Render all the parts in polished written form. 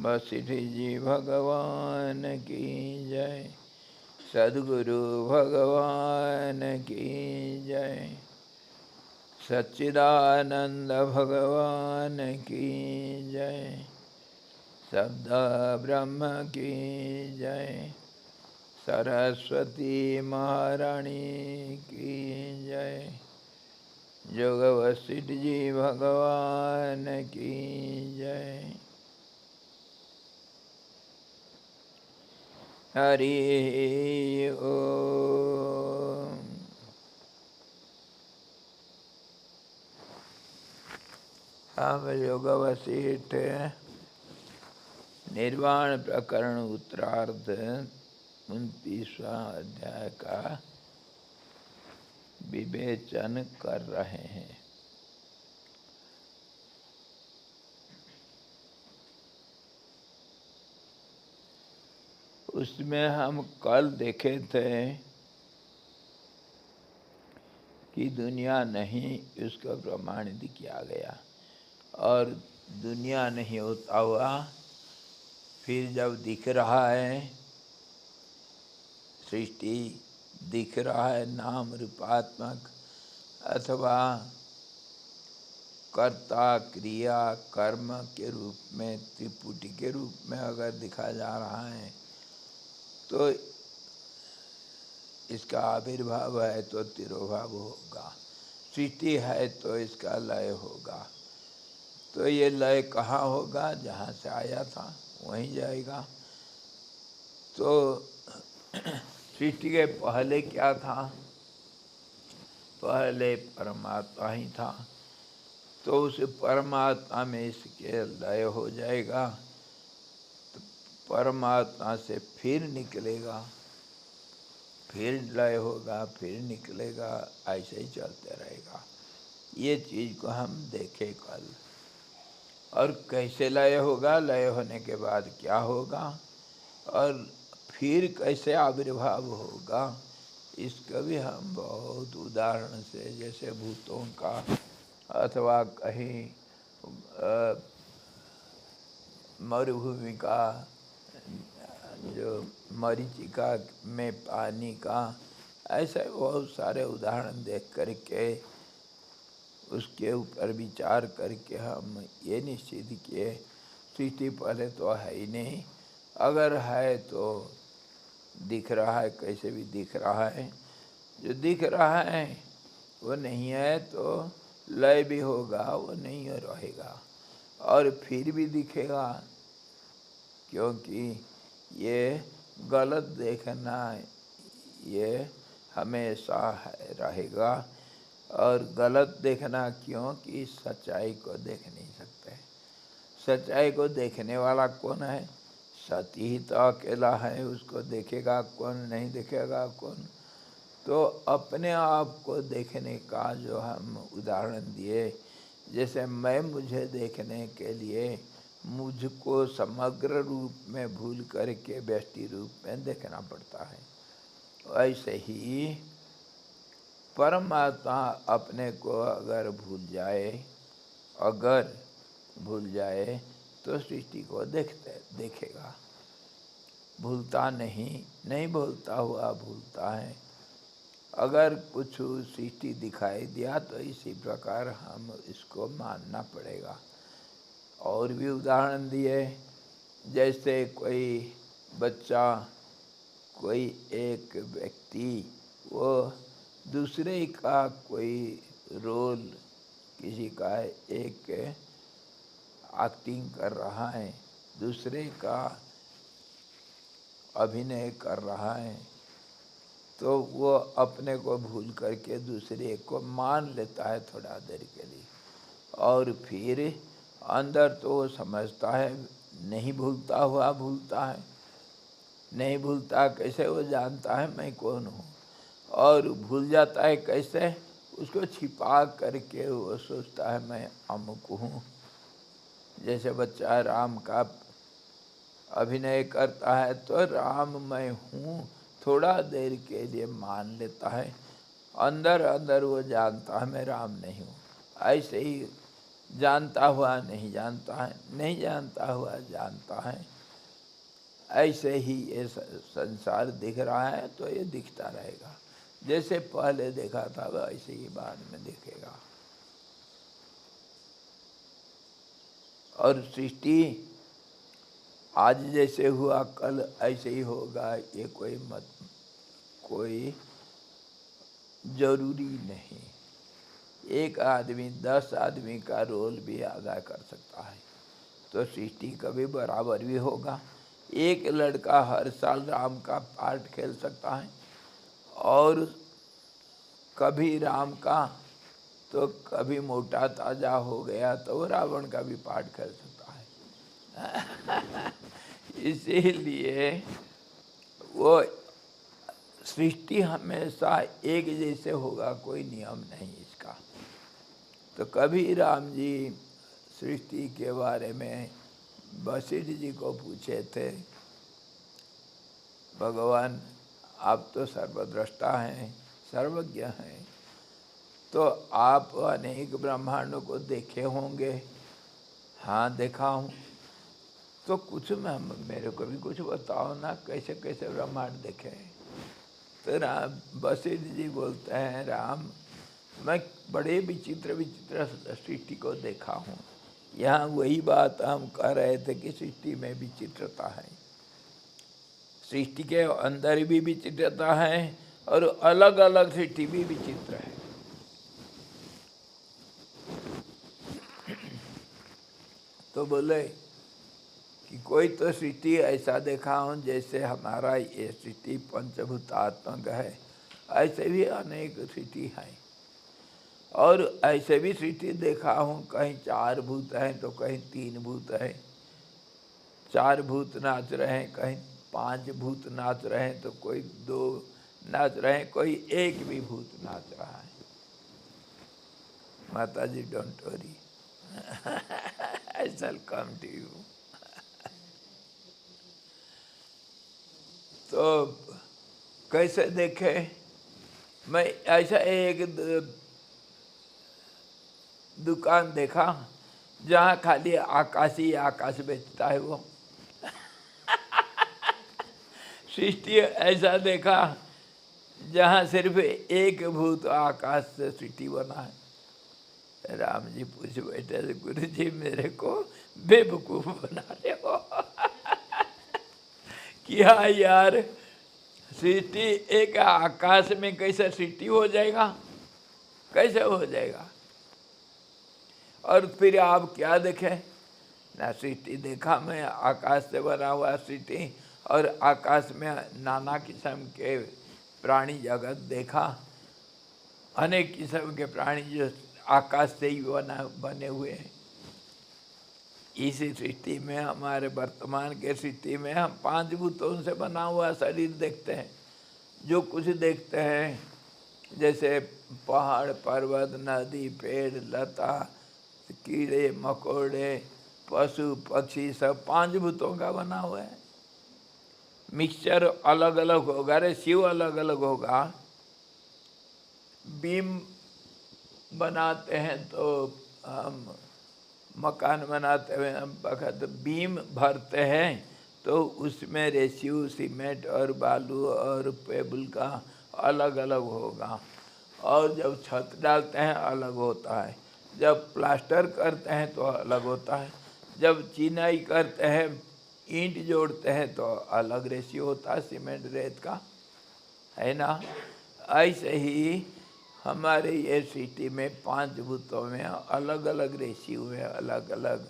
वशिष्ठ जी भगवान की जय। सद्गुरु भगवान की जय। सच्चिदानंद भगवान की जय। शब्द ब्रह्म की जय। सरस्वती महारानी की जय। जोग वशिष्ठ जी भगवान की जय। हरि ओम। हम योग वशिष्ठ निर्वाण प्रकरण उत्तरार्ध 29वां अध्याय का विवेचन कर रहे हैं। उसमें हम कल देखे थे कि दुनिया नहीं, उसका प्रमाणित किया गया। और दुनिया नहीं होता हुआ फिर जब दिख रहा है, सृष्टि दिख रहा है नाम रूपात्मक अथवा कर्ता क्रिया कर्म के रूप में, त्रिपुटी के रूप में अगर दिखा जा रहा है तो इसका आविर्भाव है तो तिरोभाव होगा। सृष्टि है तो इसका लय होगा। तो ये लय कहाँ होगा? जहाँ से आया था वहीं जाएगा। तो सृष्टि के पहले क्या था? पहले परमात्मा ही था। तो उस परमात्मा में इसके लय हो जाएगा। तो परमात्मा से फिर निकलेगा, फिर लय होगा, फिर निकलेगा, ऐसे ही चलते रहेगा। ये चीज़ को हम देखे कल। और कैसे लय होगा, लय होने के बाद क्या होगा, और फिर कैसे आविर्भाव होगा, इसका भी हम बहुत उदाहरण से, जैसे भूतों का अथवा कहीं मरुभूमि का, जो मरीचिका में पानी का, ऐसे बहुत सारे उदाहरण देख करके उसके ऊपर विचार करके हम ये निश्चित किए सृष्टि पहले तो है ही नहीं। अगर है तो दिख रहा है, कैसे भी दिख रहा है। जो दिख रहा है वो नहीं है तो लय भी होगा, वो नहीं रहेगा और फिर भी दिखेगा, क्योंकि ये गलत देखना ये हमेशा रहेगा। और गलत देखना क्योंकि सच्चाई को देख नहीं सकते। सच्चाई को देखने वाला कौन है? सती ही तो अकेला है, उसको देखेगा कौन, नहीं देखेगा कौन? तो अपने आप को देखने का जो हम उदाहरण दिए, जैसे मैं मुझे देखने के लिए मुझको समग्र रूप में भूल करके व्यष्टि रूप में देखना पड़ता है, ऐसे ही परमात्मा अपने को अगर भूल जाए तो सृष्टि को देखेगा। भूलता नहीं भूलता हुआ भूलता है। अगर कुछ सृष्टि दिखाई दिया तो इसी प्रकार हम इसको मानना पड़ेगा। और भी उदाहरण दिए, जैसे कोई बच्चा, कोई एक व्यक्ति वो दूसरे का कोई रोल, किसी का एक एक्टिंग कर रहा है, दूसरे का अभिनय कर रहा है, तो वो अपने को भूल करके दूसरे को मान लेता है थोड़ा देर के लिए, और फिर अंदर तो वो समझता है नहीं भूलता हुआ भूलता है। नहीं भूलता कैसे? वो जानता है मैं कौन हूँ। और भूल जाता है कैसे? उसको छिपा करके वो सोचता है मैं अमुक हूँ। जैसे बच्चा राम का अभिनय करता है तो राम मैं हूँ थोड़ा देर के लिए मान लेता है, अंदर अंदर वो जानता है मैं राम नहीं हूँ। ऐसे ही जानता हुआ नहीं जानता है, नहीं जानता हुआ जानता है। ऐसे ही ये संसार दिख रहा है तो ये दिखता रहेगा, जैसे पहले देखा था वैसे ही बाद में दिखेगा। और सृष्टि आज जैसे हुआ कल ऐसे ही होगा, ये कोई जरूरी नहीं। एक आदमी 10 आदमी का रोल भी अदा कर सकता है, तो सृष्टि कभी बराबर भी होगा। एक लड़का हर साल राम का पार्ट खेल सकता है, और कभी राम का तो कभी मोटा ताजा हो गया तो वो रावण का भी पार्ट खेल सकता है। इसीलिए वो सृष्टि हमेशा एक जैसे होगा, कोई नियम नहीं इसका। तो कभी राम जी सृष्टि के बारे में वशिष्ठ जी को पूछे थे, भगवान आप तो सर्वद्रष्टा हैं, सर्वज्ञ हैं, तो आप अनेक ब्रह्मांडों को देखे होंगे। हाँ देखा हूँ। तो कुछ मेरे को भी कुछ बताओ ना, कैसे कैसे ब्रह्मांड देखे। तो राम वशिष्ठ जी बोलते हैं, राम मैं बड़े विचित्र विचित्र सृष्टि को देखा हूँ। यहाँ वही बात हम कह रहे थे कि सृष्टि में विचित्रता है, सृष्टि के अंदर भी विचित्रता है और अलग अलग सृष्टि भी विचित्र है। तो बोले कि कोई तो सृष्टि ऐसा देखा हूँ जैसे हमारा ये सृष्टि पंचभूतात्मक है, ऐसे भी अनेक सृष्टि हैं। और ऐसे भी सृष्टि देखा हूँ, कहीं 4 भूत हैं तो कहीं 3 भूत हैं, 4 भूत नाच रहे हैं, कहीं 5 भूत नाच रहे हैं, तो कोई 2 नाच रहे हैं, कोई 1 भी भूत नाच रहा है। माता ji don't worry, I shall come to you। तो कैसे देखे, मैं ऐसा एक दुकान देखा जहाँ खाली आकाश ही आकाश बेचता है वो। सृष्टि ऐसा देखा जहाँ सिर्फ एक भूत आकाश से सृष्टि बना है। राम जी पूछ बैठे, गुरु जी मेरे को बेवकूफ बना रहे हो। क्या यार, सृष्टि एक आकाश में कैसे सृष्टि हो जाएगा, कैसे हो जाएगा। और फिर आप क्या देखे ना, सृष्टि देखा मैं आकाश से बना हुआ सृष्टि, और आकाश में नाना किस्म के प्राणी जगत देखा, अनेक किस्म के प्राणी जो आकाश से ही बने हुए हैं। इस सृष्टि में, हमारे वर्तमान के सृष्टि में हम 5 भूतों से बना हुआ शरीर देखते हैं। जो कुछ देखते हैं जैसे पहाड़ पर्वत नदी पेड़ लता कीड़े मकोड़े पशु पक्षी, सब 5 भूतों का बना हुआ है। मिक्सचर अलग अलग होगा, रेशियो अलग अलग होगा। बीम बनाते हैं तो हम मकान बनाते हुए हम वक्त बीम भरते हैं तो उसमें रेशियो सीमेंट और बालू और पेबल का अलग अलग होगा। और जब छत डालते हैं अलग होता है, जब प्लास्टर करते हैं तो अलग होता है, जब चिनाई करते हैं ईंट जोड़ते हैं तो अलग रेशियो होता है सीमेंट रेत का, है ना। ऐसे ही हमारे ये सिटी में 5 भूतों में अलग अलग रेशियो है, अलग अलग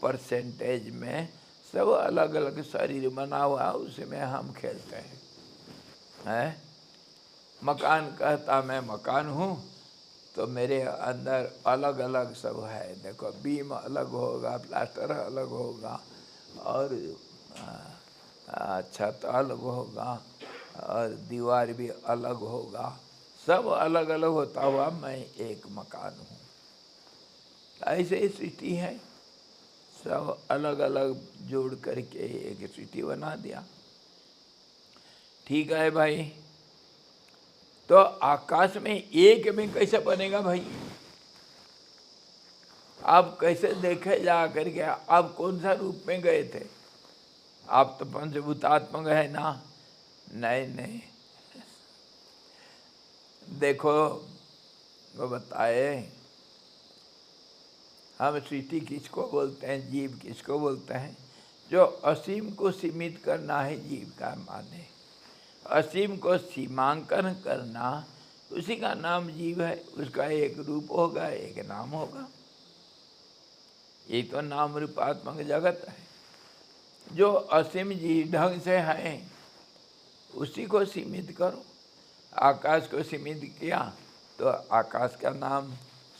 परसेंटेज में सब अलग अलग शरीर बना हुआ, उसमें हम खेलते हैं। मकान कहता मैं मकान हूँ तो मेरे अंदर अलग अलग सब है। देखो बीम अलग होगा, प्लास्टर अलग होगा, और छत अलग होगा, और दीवार भी अलग होगा, सब अलग अलग होता हुआ मैं एक मकान हूँ। ऐसे ही सिटी है, सब अलग अलग जोड़ करके एक सिटी बना दिया। ठीक है भाई, तो आकाश में एक में कैसे बनेगा भाई? आप कैसे देखे जा करके आप कौन सा रूप में गए थे? आप तो पंचभूतात्मक है ना। नहीं नहीं, देखो वो बताए, हम सृष्टि किसको बोलते हैं, जीव किसको बोलते हैं? जो असीम को सीमित करना है जीव का माने, असीम को सीमांकन करना, उसी का नाम जीव है। उसका एक रूप होगा, एक नाम होगा। ये तो नाम रूपात्मक जगत है। जो असीम जी ढंग से है उसी को सीमित करो। आकाश को सीमित किया तो आकाश का नाम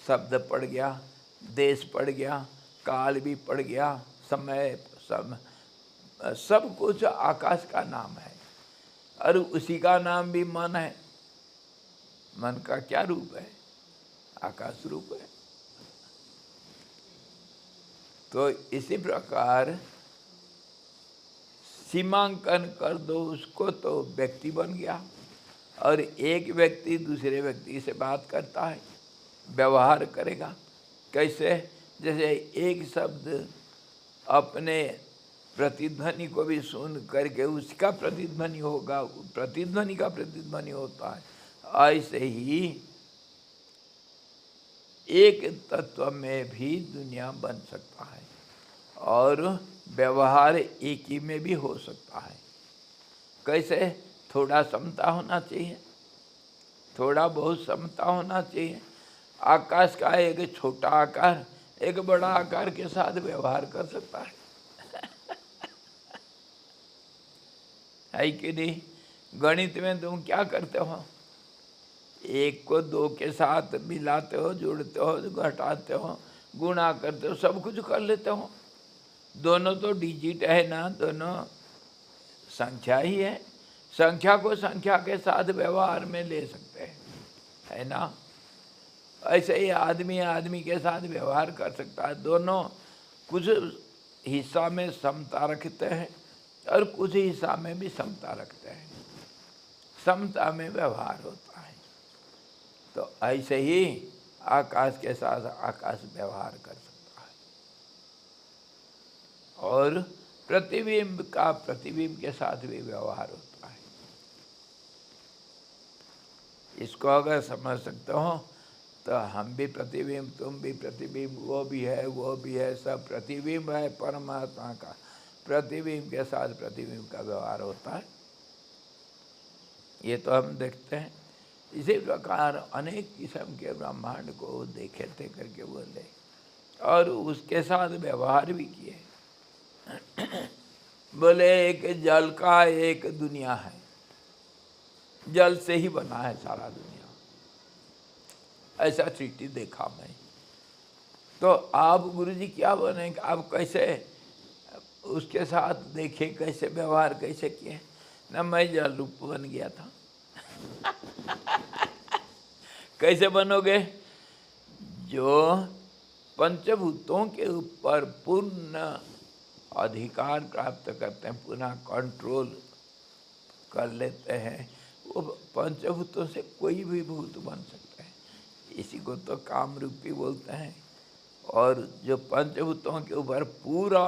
शब्द पड़ गया, देश पड़ गया, काल भी पड़ गया, समय सब कुछ आकाश का नाम है। और उसी का नाम भी मन है। मन का क्या रूप है? आकाश रूप है। तो इसी प्रकार सीमांकन कर दो उसको तो व्यक्ति बन गया। और एक व्यक्ति दूसरे व्यक्ति से बात करता है, व्यवहार करेगा। कैसे? जैसे एक शब्द अपने प्रतिध्वनि को भी सुन करके उसका प्रतिध्वनि होगा, प्रतिध्वनि का प्रतिध्वनि होता है। ऐसे ही एक तत्व में भी दुनिया बन सकता है और व्यवहार एक ही में भी हो सकता है। कैसे? थोड़ा समता होना चाहिए, थोड़ा बहुत समता होना चाहिए। आकाश का एक छोटा आकार एक बड़ा आकार के साथ व्यवहार कर सकता है है कि नहीं? गणित में तुम क्या करते हो? एक को दो के साथ मिलाते हो, जोड़ते हो, घटाते हो, गुणा करते हो, सब कुछ कर लेते हो। दोनों तो डिजिट है ना, दोनों संख्या ही है। संख्या को संख्या के साथ व्यवहार में ले सकते हैं, है ना? ऐसे ही आदमी आदमी के साथ व्यवहार कर सकता है। दोनों कुछ हिस्सा में समता रखते हैं और कुछ हिस्सा में भी समता रखते हैं। समता में व्यवहार होता है। तो ऐसे ही आकाश के साथ आकाश व्यवहार कर सकता है। और प्रतिबिंब का प्रतिबिंब के साथ भी व्यवहार होता है। इसको अगर समझ सकते हो तो हम भी प्रतिबिंब, तुम भी प्रतिबिंब, वो भी है, वो भी है, सब प्रतिबिंब है परमात्मा का। प्रतिबिंब के साथ प्रतिबिंब का व्यवहार होता है। ये तो हम देखते हैं। इसी प्रकार अनेक किस्म के ब्रह्मांड को देखे थे करके बोले और उसके साथ व्यवहार भी किए। बोले एक जल का एक दुनिया है, जल से ही बना है सारा दुनिया। ऐसा सृष्टि देखा मैं। तो आप गुरुजी क्या बने? आप कैसे उसके साथ देखे, कैसे व्यवहार कैसे किए? ना मैं जल रूप बन गया था। कैसे बनोगे? जो पंचभूतों के ऊपर पूर्ण अधिकार प्राप्त करते हैं, पुनः कंट्रोल कर लेते हैं, वो पंचभूतों से कोई भी भूत बन सकता है। इसी को तो काम रूपी बोलते हैं। और जो पंचभूतों के ऊपर पूरा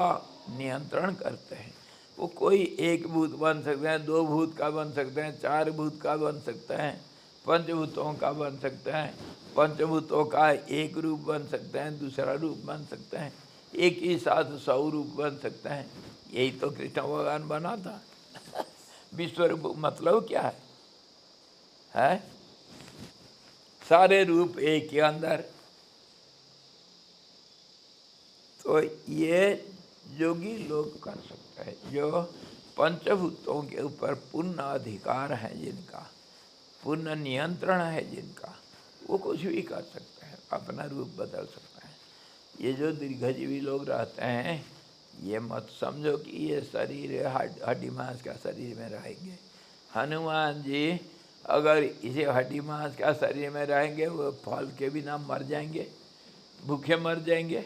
नियंत्रण करते हैं, वो कोई एक भूत बन सकते हैं, दो भूत का बन सकते हैं, चार भूत का बन सकते हैं, पंचभूतों का बन सकते हैं, पंचभूतों का एक रूप बन सकते हैं, दूसरा रूप बन सकते हैं, एक ही साथ 100 रूप बन सकते हैं। यही तो कृष्ण भगवान बना था। विश्व रूप मतलब क्या है? सारे रूप एक के अंदर। तो ये योगी लोग कर सकते हैं, जो पंचभूतों के ऊपर पूर्ण अधिकार है जिनका, पूर्ण नियंत्रण है जिनका, वो कुछ भी कर सकते हैं, अपना रूप बदल सकते हैं। ये जो दीर्घजीवी लोग रहते हैं, ये मत समझो कि ये शरीर हड्डी मांस का शरीर में रहेंगे। हनुमान जी अगर इसे हड्डी मांस का शरीर में रहेंगे, वो फल के बिना मर जाएंगे, भूखे मर जाएंगे।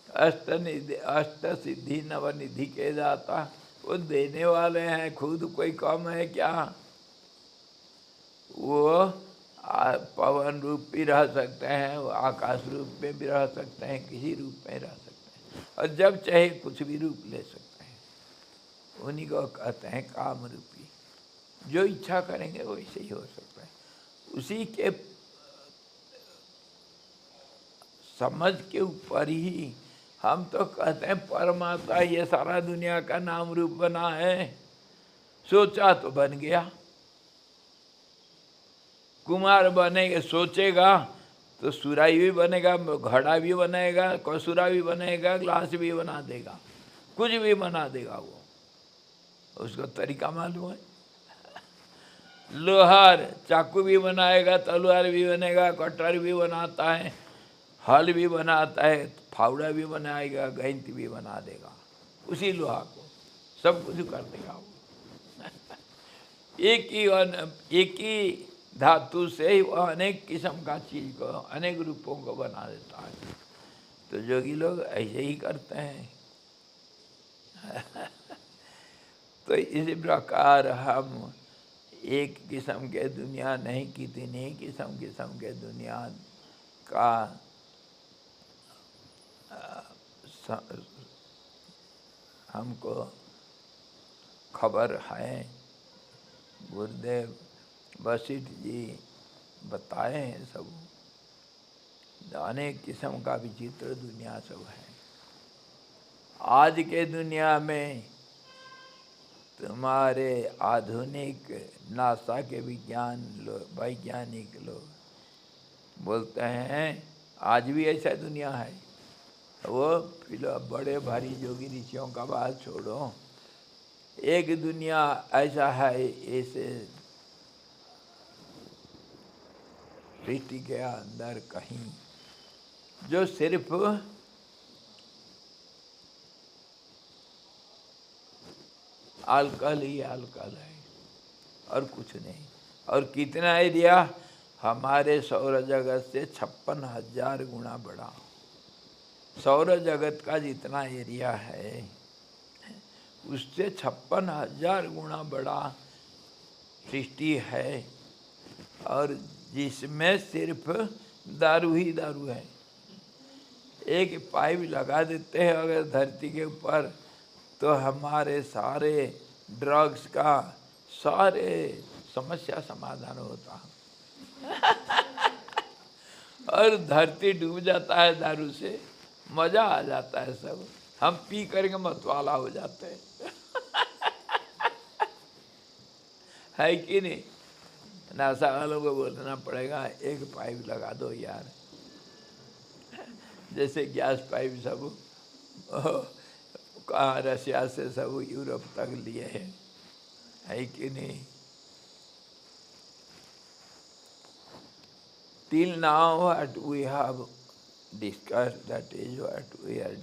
अष्ट सिद्धि नवनिधि के दाता, वो देने वाले हैं, खुद कोई कम है क्या? वो पवन रूप भी रह सकते हैं, वो आकाश रूप में भी रह सकते हैं, किसी रूप में रह सकते हैं, और जब चाहे कुछ भी रूप ले सकते हैं। उन्हीं को कहते हैं काम रूपी। जो इच्छा करेंगे वैसे ही हो सकता है। उसी के समझ के ऊपर ही हम तो कहते हैं परमात्मा ये सारा दुनिया का नाम रूप बना है, सोचा तो बन गया। कुमार बनेगा, सोचेगा तो सुराही भी बनेगा, घड़ा भी बनेगा, कसुरा भी बनेगा, ग्लास भी बना देगा, कुछ भी बना देगा वो। उसको तरीका मालूम है। लोहार चाकू भी बनाएगा, तलवार भी बनेगा, कटर भी बनाता है, हल भी बनाता है, फावड़ा भी बनाएगा, गैंत भी बना देगा, उसी लोहा को सब कुछ कर देगा वो। एक ही धातु से ही वह अनेक किस्म का चीज को, अनेक रूपों को बना देता है। तो जोगी लोग ऐसे ही करते हैं। तो इसी प्रकार हम एक किस्म के दुनिया नहीं, कितनी किस्म के दुनिया का हमको खबर है। गुरुदेव वशिष्ठ जी बताए हैं सब, अनेक किस्म का विचित्र दुनिया सब है। आज के दुनिया में तुम्हारे आधुनिक नासा के वैज्ञानिक लोग बोलते हैं आज भी ऐसा दुनिया है। वो बड़े भारी योगी ऋषियों का बात छोड़ो, एक दुनिया ऐसा है ऐसे सृष्टि के अंदर कहीं जो सिर्फ अल्कोहल ही अल्कोहल है और कुछ नहीं। और कितना एरिया हमारे सौर जगत से 56,000 गुना बड़ा। सौर जगत का जितना एरिया है उससे 56,000 गुना बड़ा सृष्टि है, और जिसमें सिर्फ दारू ही दारू है। एक पाइप लगा देते हैं अगर धरती के ऊपर, तो हमारे सारे ड्रग्स का सारे समस्या समाधान होता। और धरती डूब जाता है दारू से, मजा आ जाता है सब, हम पी करके मतवाला हो जाते हैं। है कि नहीं? नासा वालों को बोलना पड़ेगा एक पाइप लगा दो यार, जैसे गैस पाइप सब कहाँ रशिया से सब यूरोप तक लिए हैं, है कि नहीं? Till now what we have discussed, that is what we are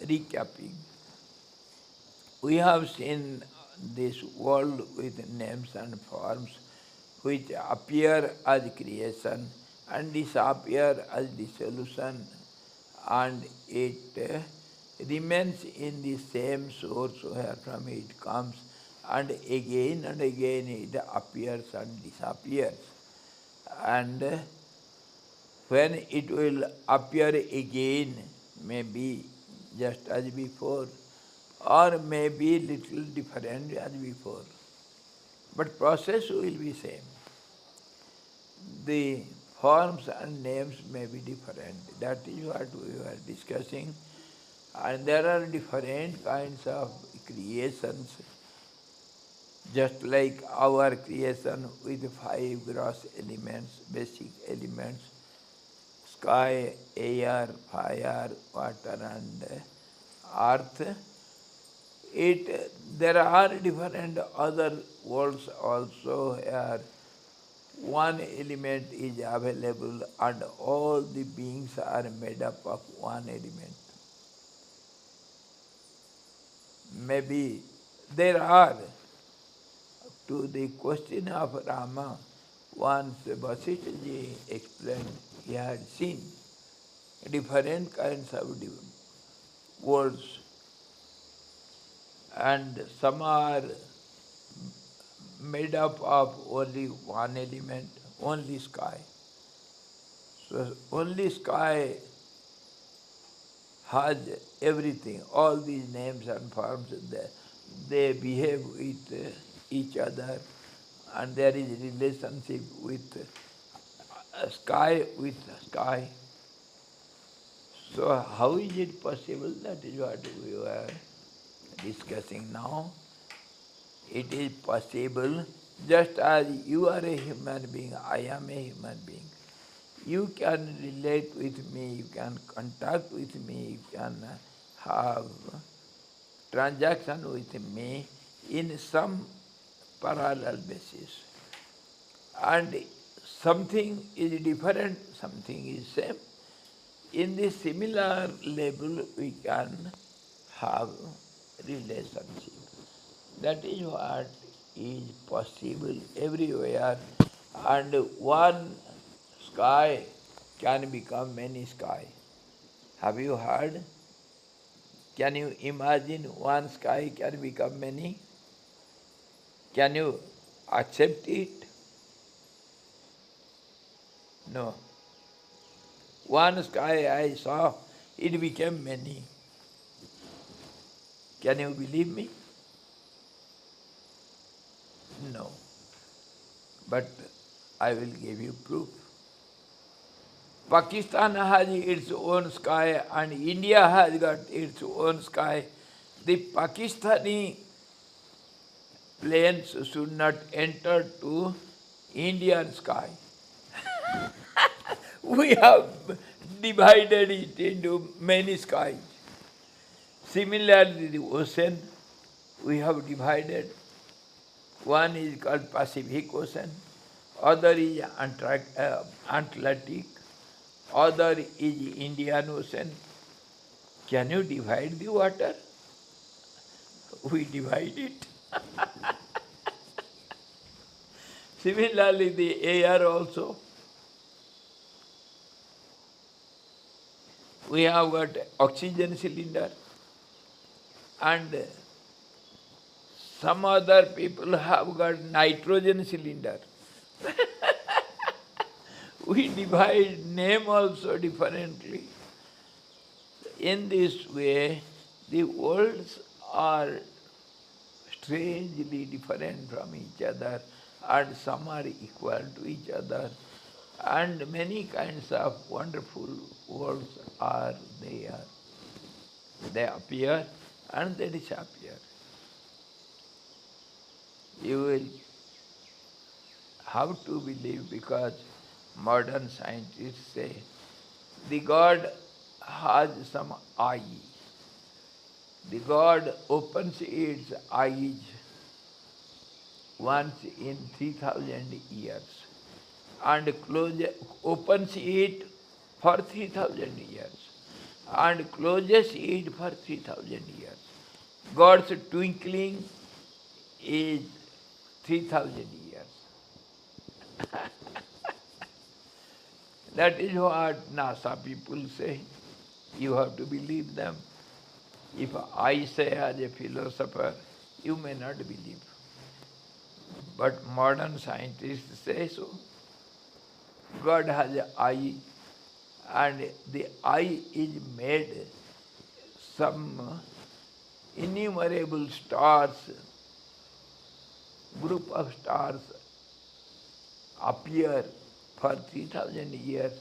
recapping. We have seen this world with names and forms which appear as creation and disappear as dissolution, and it remains in the same source where from it comes, and again it appears and disappears. And when it will appear again, maybe just as before, or maybe little different as before, but process will be same. The forms and names may be different. That is what we were discussing. And there are different kinds of creations, just like our creation with 5 gross elements, basic elements: sky, air, fire, water and earth. There are different other worlds also where one element is available and all the beings are made up of one element. Maybe there are. To the question of Rama, once Vasistha ji explained he had seen different kinds of worlds, and some are made up of only one element, only sky. So only sky has everything, all these names and forms, they behave with each other, and there is relationship with sky with sky. So how is it possible? That is what we were discussing now. It is possible, just as you are a human being, I am a human being. You can relate with me, you can contact with me, you can have transaction with me in some parallel basis. And something is different, something is same. In the similar level we can have relationship. That is what is possible everywhere, and one sky can become many sky. Have you heard? Can you imagine one sky can become many? Can you accept it? No. One sky I saw, it became many. Can you believe me? No. But I will give you proof. Pakistan has its own sky and India has got its own sky. The Pakistani planes should not enter to Indian sky. We have divided it into many skies. Similarly, the ocean we have divided. One is called Pacific Ocean, other is Atlantic, other is Indian Ocean. Can you divide the water? We divide it. Similarly, the air also. We have got oxygen cylinder, and some other people have got nitrogen cylinder. We divide name also differently. In this way, the worlds are strangely different from each other, and some are equal to each other, and many kinds of wonderful worlds are there. They appear and they disappear. You will have to believe, because modern scientists say the God has some eye. The God opens its eyes once in 3,000 years and opens it for 3,000 years and closes it for 3,000 years. God's twinkling is 3,000 years. That is what NASA people say. You have to believe them. If I say as a philosopher, you may not believe. But modern scientists say so. God has an eye, and the eye is made some innumerable stars, group of stars appear for 3,000 years,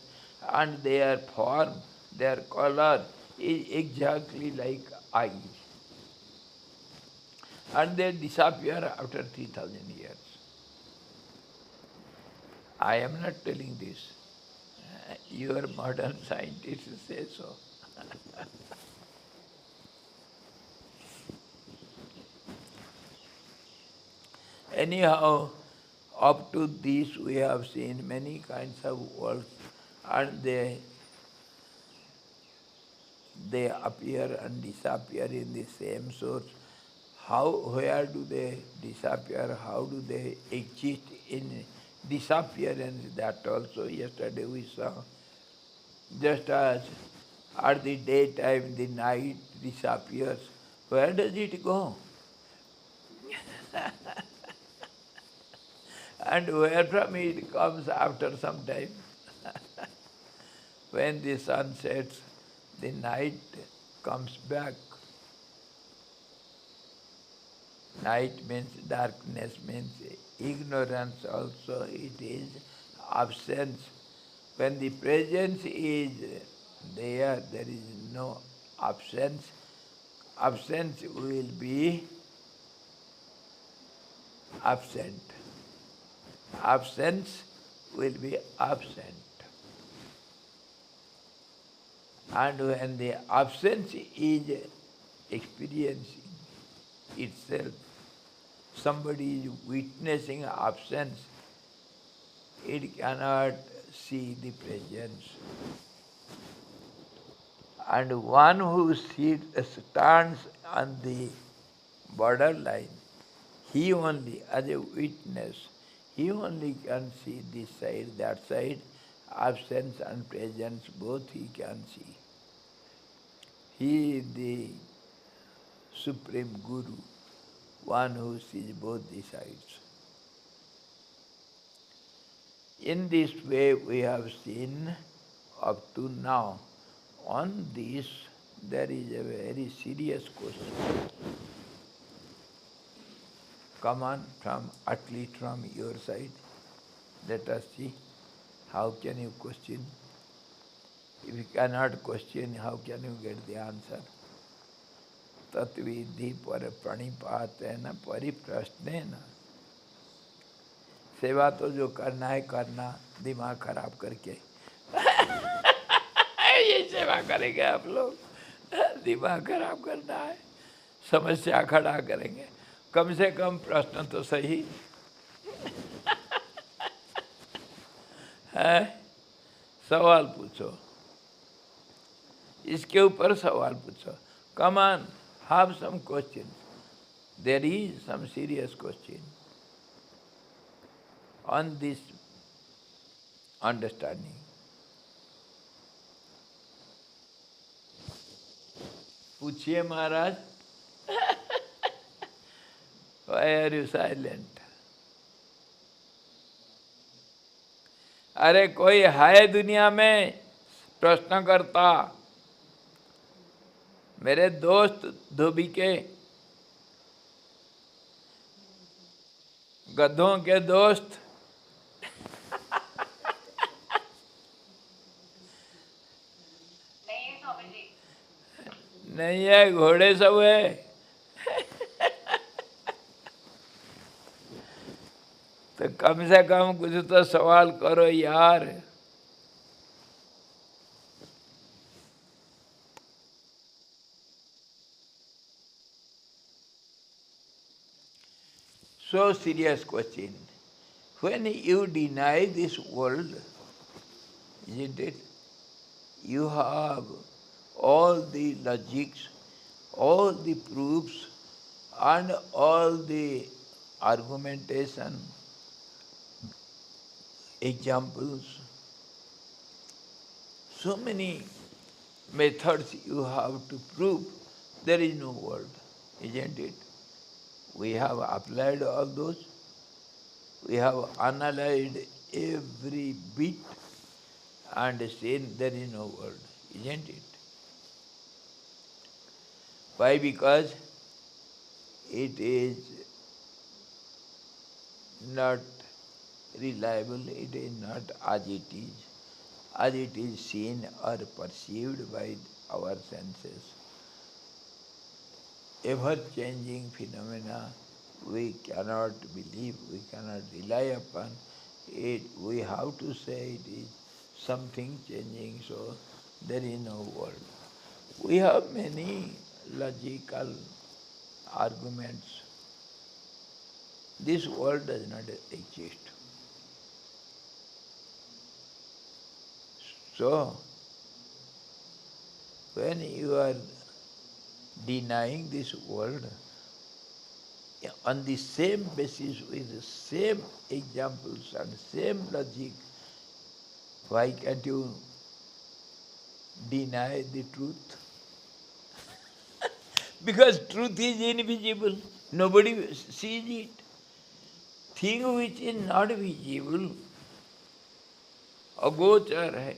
and their form, their color is exactly like eye. And they disappear after 3,000 years. I am not telling this. Your modern scientists say so. Anyhow, up to this we have seen many kinds of worlds, and they appear and disappear in the same source. Where do they disappear? How do they exist in disappearance? That also yesterday we saw. Just as at the daytime the night disappears, where does it go? And where from it comes after some time. When the sun sets, the night comes back. Night means darkness, means ignorance also. It is absence. When the presence is there is no absence. Absence will be absent. Absence will be absent. And when the absence is experiencing itself, somebody is witnessing absence, it cannot see the presence. And one who stands on the borderline, he only, as a witness, he only can see this side, that side, absence and presence, both he can see. He is the Supreme Guru, one who sees both the sides. In this way we have seen up to now. On this there is a very serious question. Come on, at least from your side, let us see. How can you question? If you cannot question, how can you get the answer? Tatvidhi par pranipatena परिप्रश्नेन. सेवा तो जो करना है करना, दिमाग खराब करके. ये सेवा करेंगे आप लोग, दिमाग खराब करना है, समस्या खड़ा करेंगे. कम से कम प्रश्न तो सही है. सवाल पूछो, इसके ऊपर सवाल पूछो. Come on, have some question. There is some serious question on this understanding. पूछिए महाराज. Why are you silent? अरे कोई है दुनिया में प्रश्न करता? मेरे दोस्त धोबी के, गधों के दोस्त, नहीं है, घोड़े सब है. तो कम से कम कुछ तो सवाल करो यार. So serious question. When you deny this world, isn't it? You have all the logics, all the proofs, and all the argumentation, examples, so many methods you have to prove there is no world, isn't it? We have applied all those. We have analyzed every bit and seen there is no world, isn't it? Why? Because it is not reliable, it is not as it is seen or perceived by our senses. Ever-changing phenomena, we cannot believe, we cannot rely upon it. We have to say it is something changing, so there is no world. We have many logical arguments. This world does not exist. So, when you are denying this world on the same basis with the same examples and same logic, why can't you deny the truth? Because truth is invisible. Nobody sees it. Thing which is not visible, अगोचर है,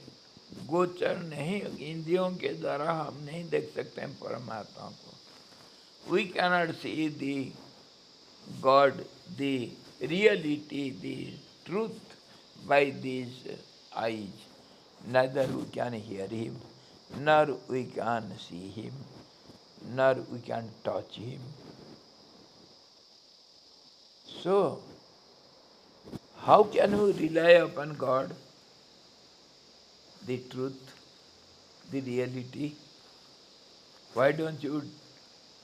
गोचर नहीं, इंद्रियों के द्वारा हम नहीं देख सकते हैं परमात्मा को। We cannot see the God, the reality, the truth by these eyes. Neither we can hear him, nor we can see him, nor we can touch him. So, how can we rely upon God, the truth, the reality? Why don't you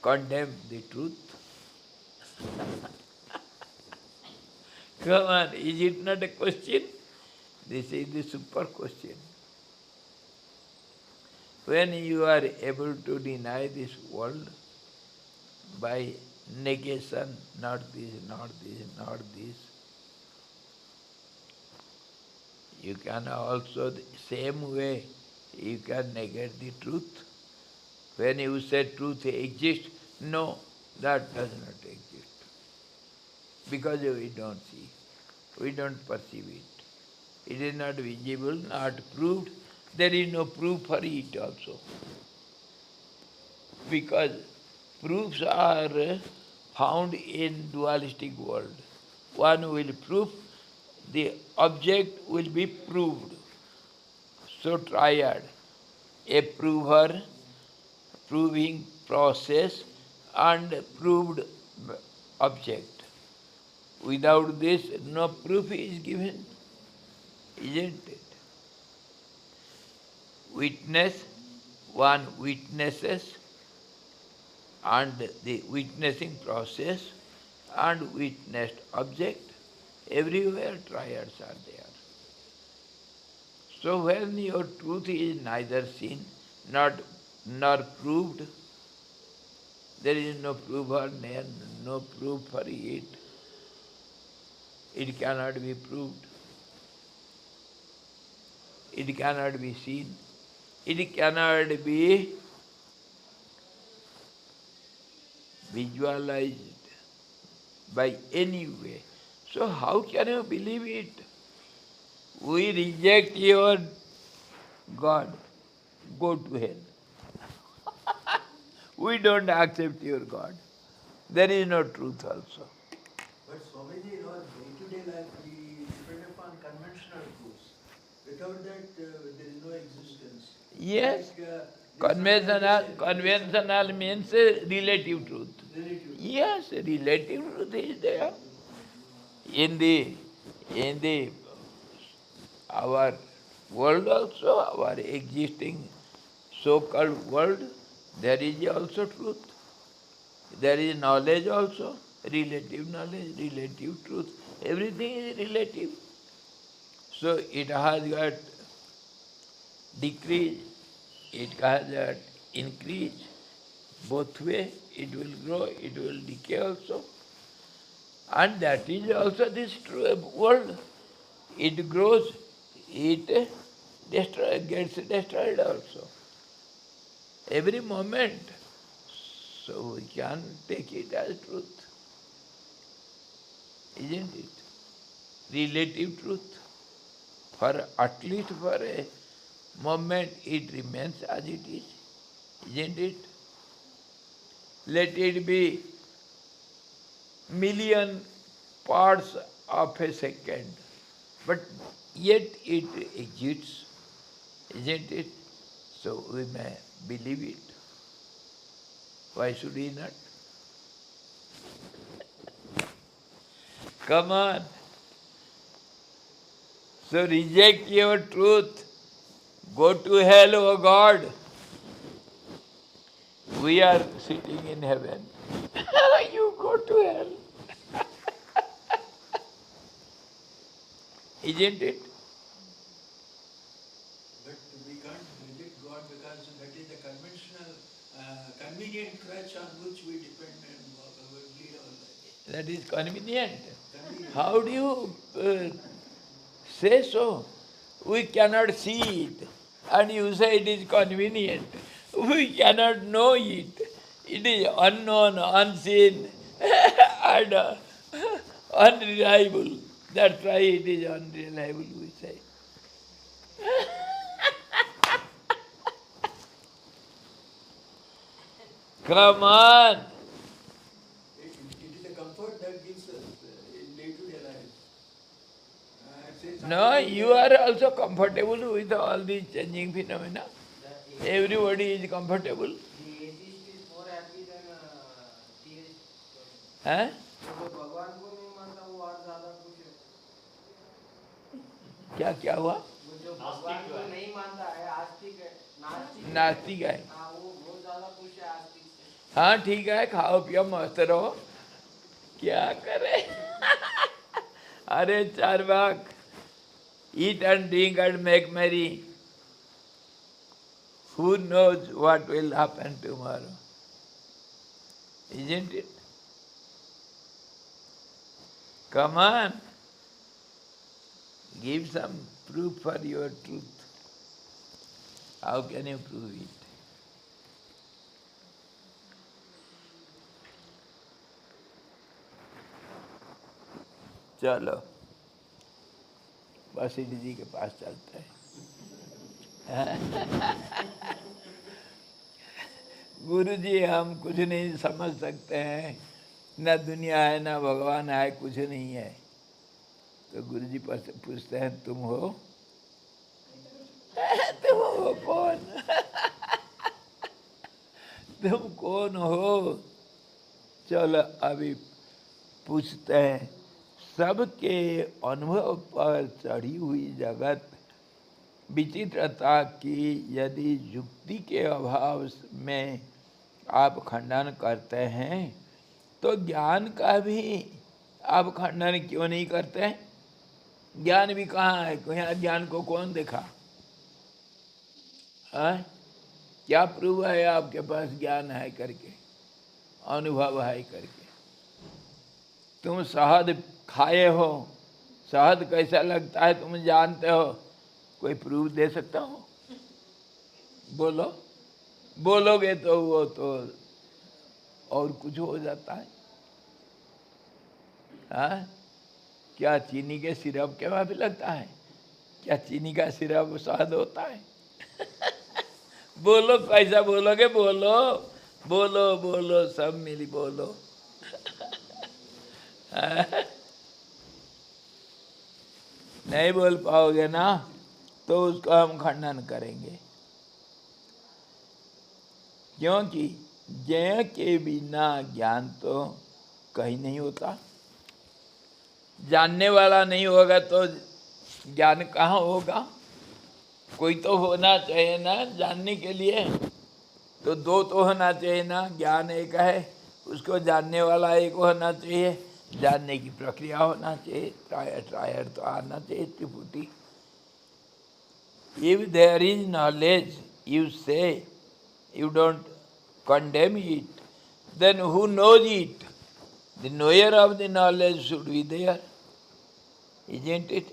condemn the truth? Come on, is it not a question? This is the super question. When you are able to deny this world by negation, not this, not this, not this, you can also, the same way, you can negate the truth. When you say truth exists, no, that does not exist. Because we don't see, we don't perceive it. It is not visible, not proved. There is no proof for it also. Because proofs are found in dualistic world. One will prove, the object will be proved. So triad, a prover, proving process, and proved object. Without this, no proof is given, isn't it? Witness, one witnesses, and the witnessing process, and witnessed object, everywhere triads are there. So when your truth is neither seen nor proved, there is no prover, no proof for it. It cannot be proved. It cannot be seen. It cannot be visualized by any way. So how can you believe it? We reject your God, go to hell. We don't accept your God. There is no truth also. But Swamiji, in our day-to-day life, we depend upon conventional truths. Without that, there is no existence. Yes. Like, Conventional means relative truth. Relative. Yes, relative truth is there. In the our world also, our existing so-called world, there is also truth. There is knowledge also, relative knowledge, relative truth. Everything is relative. So it has got decrease, it has got increase. Both way, it will grow, it will decay also. And that is also this world. It grows, it gets destroyed also. Every moment. So we can take it as truth. Isn't it? Relative truth. For at least for a moment it remains as it is. Isn't it? Let it be million parts of a second. But yet it exists. Isn't it? So we may believe it. Why should we not? Come on. So reject your truth. Go to hell, O God. We are sitting in heaven. You go to hell. Isn't it? but we can't reject God because that is the conventional, convenient crutch on which we depend and lead our life. That is convenient. Convenient. How do you say so? We cannot see it. And you say it is convenient. We cannot know it. It is unknown, unseen, and Unreliable. That's why it is unreliable, we say. Come on. It is a comfort that gives us in day-to-day life. No, you are also comfortable with all these changing phenomena. Everybody is comfortable. The atheist is more happy than theist. Huh? जो भगवान को नहीं मानता वो और ज्यादा खुश है. क्या हुआ? वो जो भगवान को नहीं मानता है आस्तिक है, नास्तिक है. हाँ वो बहुत ज्यादा खुश है आस्तिक से. हाँ ठीक है, खाओ पियो मस्त रहो. क्या करे? अरे Charvaka, eat and drink and make merry. Who knows what will happen tomorrow? Isn't it? Come on. Give some proof for your truth. How can you prove it? चलो वशिष्ठ जी के पास चलते हैं. गुरु जी हम कुछ नहीं समझ सकते हैं, न दुनिया है न भगवान है, कुछ नहीं है. तो गुरु जी पूछते हैं तुम हो? तुम हो कौन? तुम कौन हो? चलो अभी पूछते हैं. सबके अनुभव पर चढ़ी हुई जगत विचित्रता की यदि युक्ति के अभाव में आप खंडन करते हैं तो ज्ञान का भी आप खंडन क्यों नहीं करते हैं? ज्ञान भी कहाँ है? यहाँ ज्ञान को कौन देखा? हाँ? क्या प्रूव है आपके पास ज्ञान है करके, अनुभव है करके? तुम शहद खाए हो, शहद कैसा लगता है तुम जानते हो? कोई प्रूफ दे सकता हो? बोलो. बोलोगे तो वो तो और कुछ हो जाता है. हाँ? क्या चीनी के सिरप के वहाँ भी लगता है? क्या चीनी का सिरप शहद होता है? बोलो कैसा बोलोगे? बोलो बोलो बोलो, सब मिली बोलो. नहीं बोल पाओगे ना तो उसको हम खंडन करेंगे. क्योंकि ज्ञ के बिना ज्ञान तो कहीं नहीं होता. जानने वाला नहीं होगा तो ज्ञान कहाँ होगा? कोई तो होना चाहिए ना जानने के लिए. तो दो तो होना चाहिए ना. ज्ञान एक है, उसको जानने वाला एक होना चाहिए, जानने की प्रक्रिया होना चाहिए, ट्रायर तो आना चाहिए, त्रिपुटी. If there is knowledge, you say, you don't condemn it, then who knows it? The knower of the knowledge should be there, isn't it?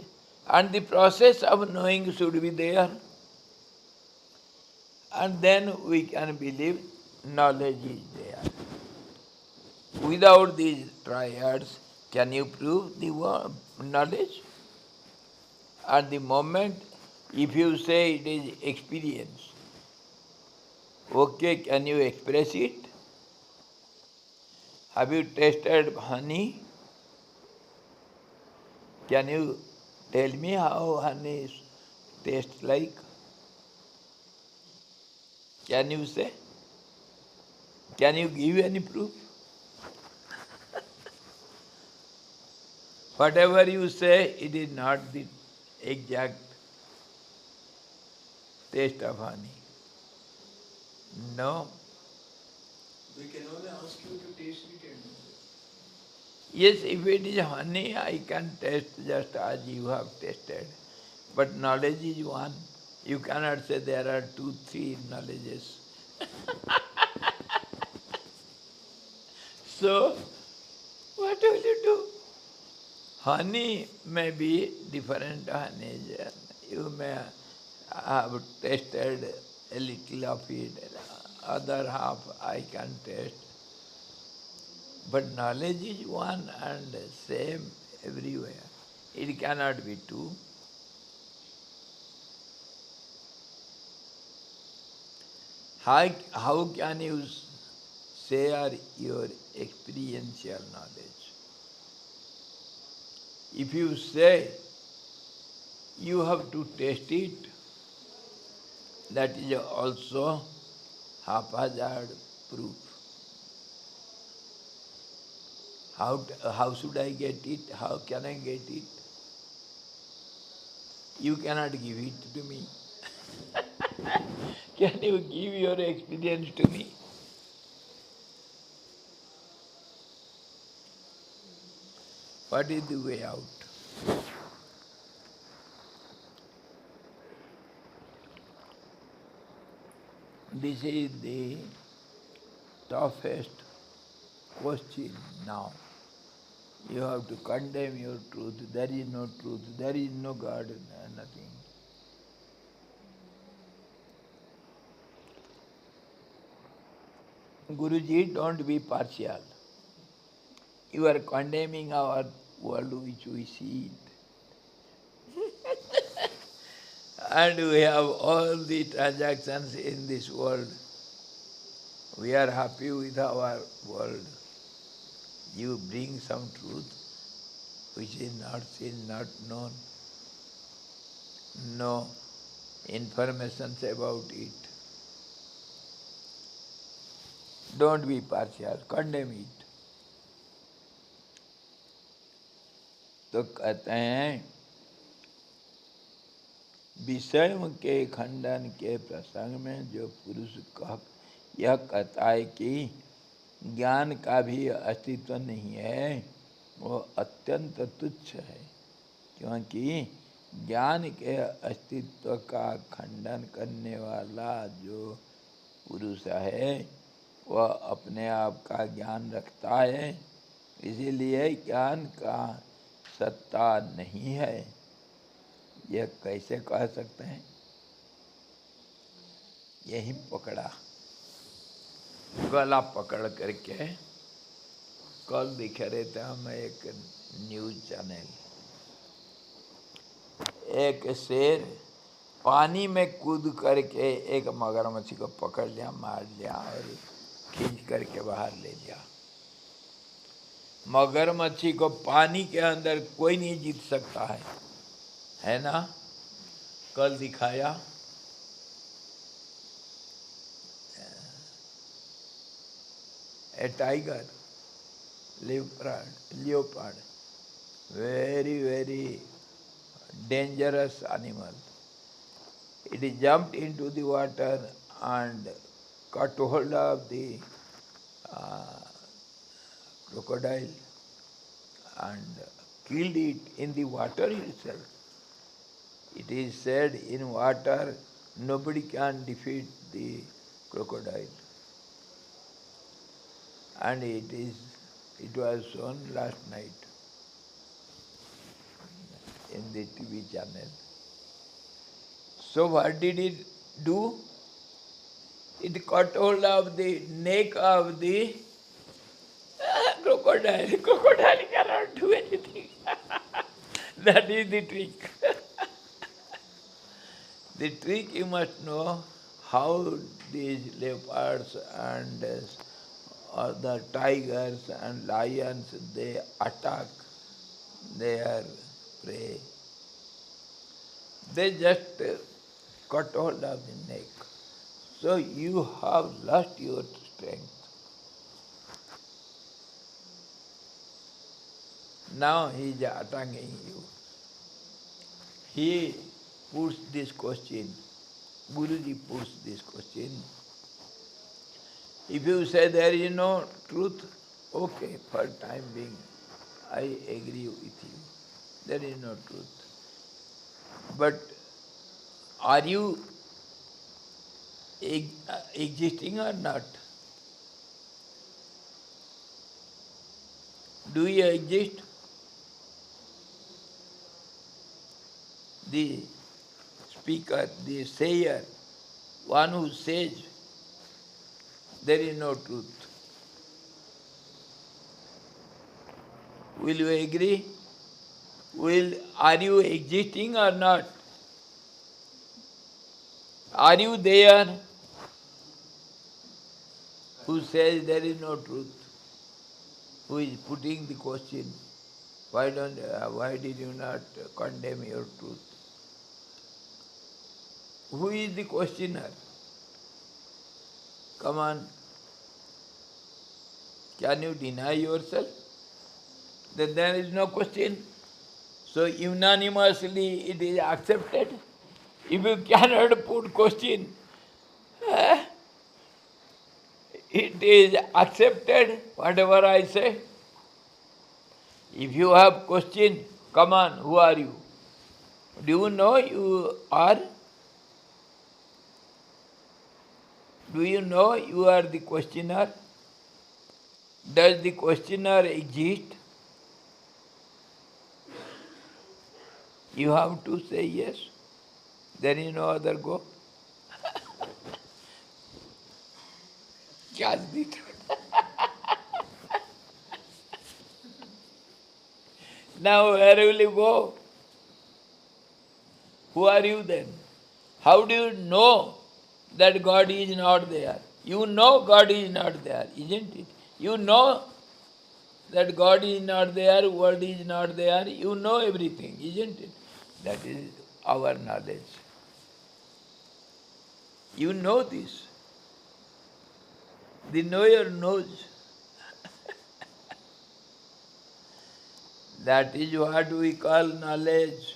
And the process of knowing should be there. And then we can believe knowledge is there. Without these triads, can you prove the knowledge? At the moment, if you say it is experience, okay, can you express it? Have you tasted honey? Can you tell me how honey tastes like? Can you say? Can you give any proof? Whatever you say, it is not the exact taste of honey. No. We can only ask you to taste it and Yes, if it is honey, I can taste just as you have tasted. But knowledge is one. You cannot say there are 2, 3 knowledges. So, what will you do? Honey may be different honeys. You may have tasted a little of it, other half I can taste. But knowledge is one and same everywhere. It cannot be two. How can you share your experiential knowledge? If you say you have to test it, that is also haphazard proof. How should I get it? How can I get it? You cannot give it to me. Can you give your experience to me? What is the way out? This is the toughest question now. You have to condemn your truth. There is no truth. There is no God, nothing. Guruji, don't be partial. You are condemning our world which we see it. And we have all the transactions in this world. We are happy with our world. You bring some truth which is not seen, not known. No information about it. Don't be partial, condemn it. तो कहते हैं विषय के खंडन के प्रसंग में जो पुरुष यह कहता है कि ज्ञान का भी अस्तित्व नहीं है, वो अत्यंत तुच्छ है, क्योंकि ज्ञान के अस्तित्व का खंडन करने वाला जो पुरुष है वह अपने आप का ज्ञान रखता है, इसीलिए ज्ञान का सत्ता नहीं है। यह कैसे कह सकते हैं? यही पकड़ा, गला पकड़ करके कल दिख रहे थे हम एक न्यूज चैनल, एक शेर पानी में कूद करके एक मगरमच्छ को पकड़ लिया, मार लिया और खींच करके बाहर ले लिया। मगरमच्छी को पानी के अंदर कोई नहीं जीत सकता है ना? कल दिखाया। ए tiger, leopard, very dangerous animal. It jumped into the water and caught hold of the crocodile and killed it in the water itself. It is said in water nobody can defeat the crocodile. And it was shown last night in the TV channel. So what did it do? It caught hold of the neck of the crocodile. Crocodile cannot do anything. That is the trick. The trick you must know how these leopards and the tigers and lions, they attack their prey. They just cut hold of the neck. So you have lost your strength. Now he is attacking you. He puts this question, Guruji puts this question. If you say there is no truth, okay, for time being, I agree with you. There is no truth. But are you existing or not? Do you exist? The speaker, the sayer, one who says there is no truth. Will you agree? Are you existing or not? Are you there? Who says there is no truth? Who is putting the question? Why did you not condemn your truth? Who is the questioner? Come on. Can you deny yourself? Then there is no question. So unanimously it is accepted. If you cannot put question, it is accepted, whatever I say. If you have question, come on, who are you? Do you know you are? Do you know you are the questioner? Does the questioner exist? You have to say yes. There is no other go. Catch the thought. Now where will you go? Who are you then? How do you know that God is not there? You know God is not there, isn't it? You know that God is not there, world is not there. You know everything, isn't it? That is our knowledge. You know this. The knower knows. That is what we call knowledge,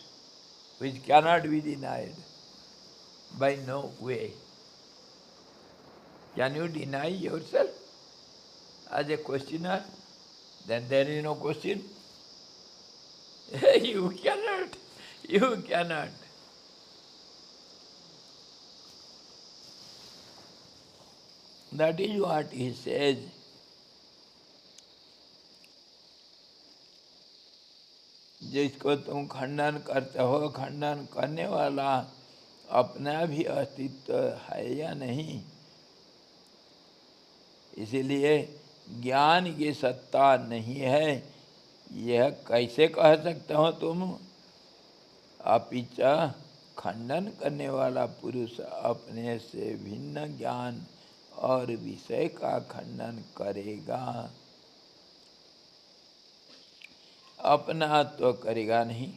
which cannot be denied by no way. Can you deny yourself as a questioner? Then there is no question. You cannot. You cannot. That is what he says. जिसको तुम खंडन करते हो, खंडन करने वाला अपना भी अस्तित्व है या नहीं? इसीलिए ज्ञान की सत्ता नहीं है, यह कैसे कह सकते हो तुम? अपिच खंडन करने वाला पुरुष अपने से भिन्न ज्ञान और विषय का खंडन करेगा, अपना तो करेगा नहीं।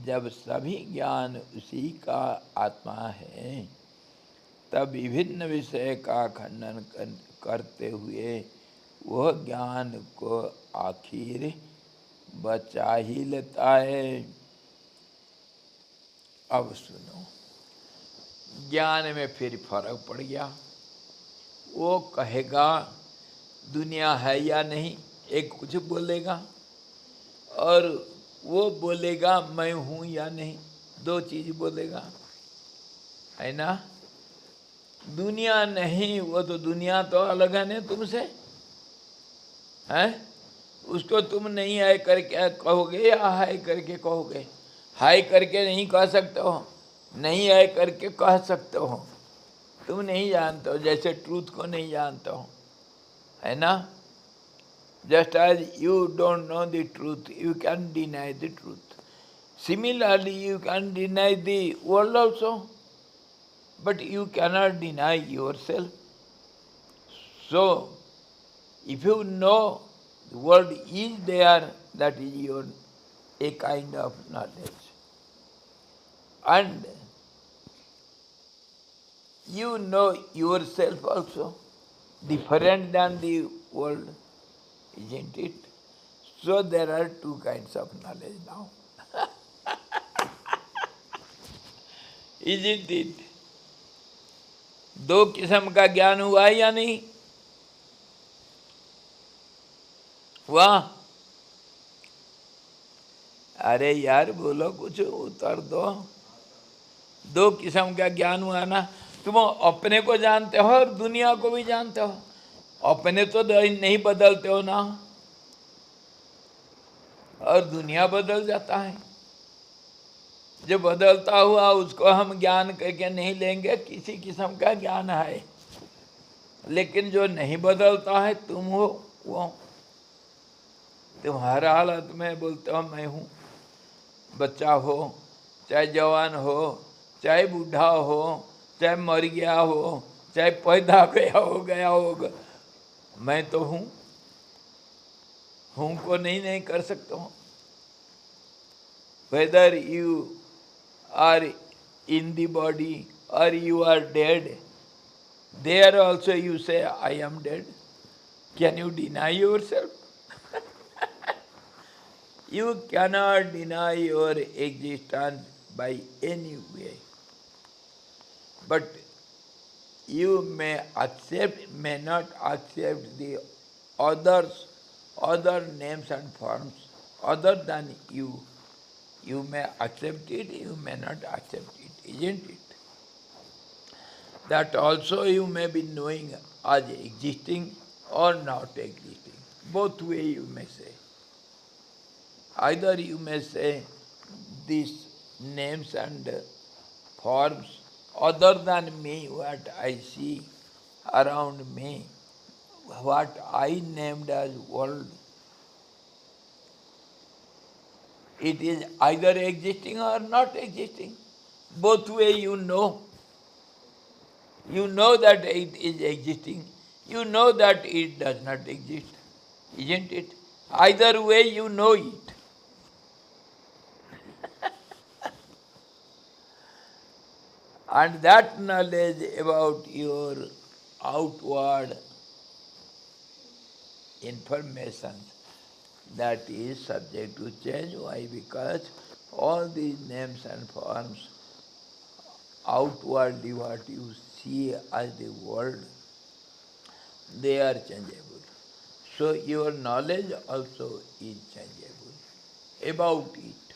जब सभी ज्ञान उसी का आत्मा है, तब विभिन्न विषय का खंडन करते हुए वह ज्ञान को आखिर बचा ही लेता है। अब सुनो, ज्ञान में फिर फर्क पड़ गया। वो कहेगा दुनिया है या नहीं, एक कुछ बोलेगा, और वो बोलेगा मैं हूँ या नहीं, दो चीज बोलेगा, है ना? दुनिया नहीं, वो तो दुनिया तो अलग है ना तुमसे, है? उसको तुम नहीं है करके कहोगे या है करके कहोगे? हाय करके नहीं कह सकते हो, नहीं है करके कह सकते हो। तुम नहीं जानते हो, जैसे ट्रूथ को नहीं जानते हो, है ना? Just as you don't know the truth, you can deny the truth. Similarly, you can deny the world also, but you cannot deny yourself. So, if you know the world is there, that is a kind of knowledge. And you know yourself also, different than the world, isn't it? So there are two kinds of knowledge now. Isn't it? दो किस्म का ज्ञान हुआ या नहीं हुआ? अरे यार बोलो, कुछ उत्तर दो। दो किस्म का ज्ञान हुआ ना। तुम अपने को जानते हो और दुनिया को भी जानते हो। अपने तो नहीं बदलते हो ना, और दुनिया बदल जाता है। जो बदलता हुआ उसको हम ज्ञान करके नहीं लेंगे, किसी किस्म का ज्ञान है। लेकिन जो नहीं बदलता है तुम हो वो, तुम हर हालत में बोलते हो मैं हूँ। बच्चा हो, चाहे जवान हो, चाहे बूढ़ा हो, चाहे मर गया हो, चाहे पैदा गया होगा, मैं तो हूँ। हूँ को नहीं कर सकता हूँ। Whether you are in the body or you are dead, there also you say, I am dead. Can you deny yourself? You cannot deny your existence by any way. But you may accept, may not accept the other names and forms other than you. You may accept it, you may not accept it, isn't it? That also you may be knowing as existing or not existing. Both way you may say. Either you may say these names and forms other than me, what I see around me, what I named as world, it is either existing or not existing. Both way you know. You know that it is existing. You know that it does not exist. Isn't it? Either way you know it. And that knowledge about your outward information, that is subject to change. Why? Because all these names and forms, outwardly what you see as the world, they are changeable. So your knowledge also is changeable about it.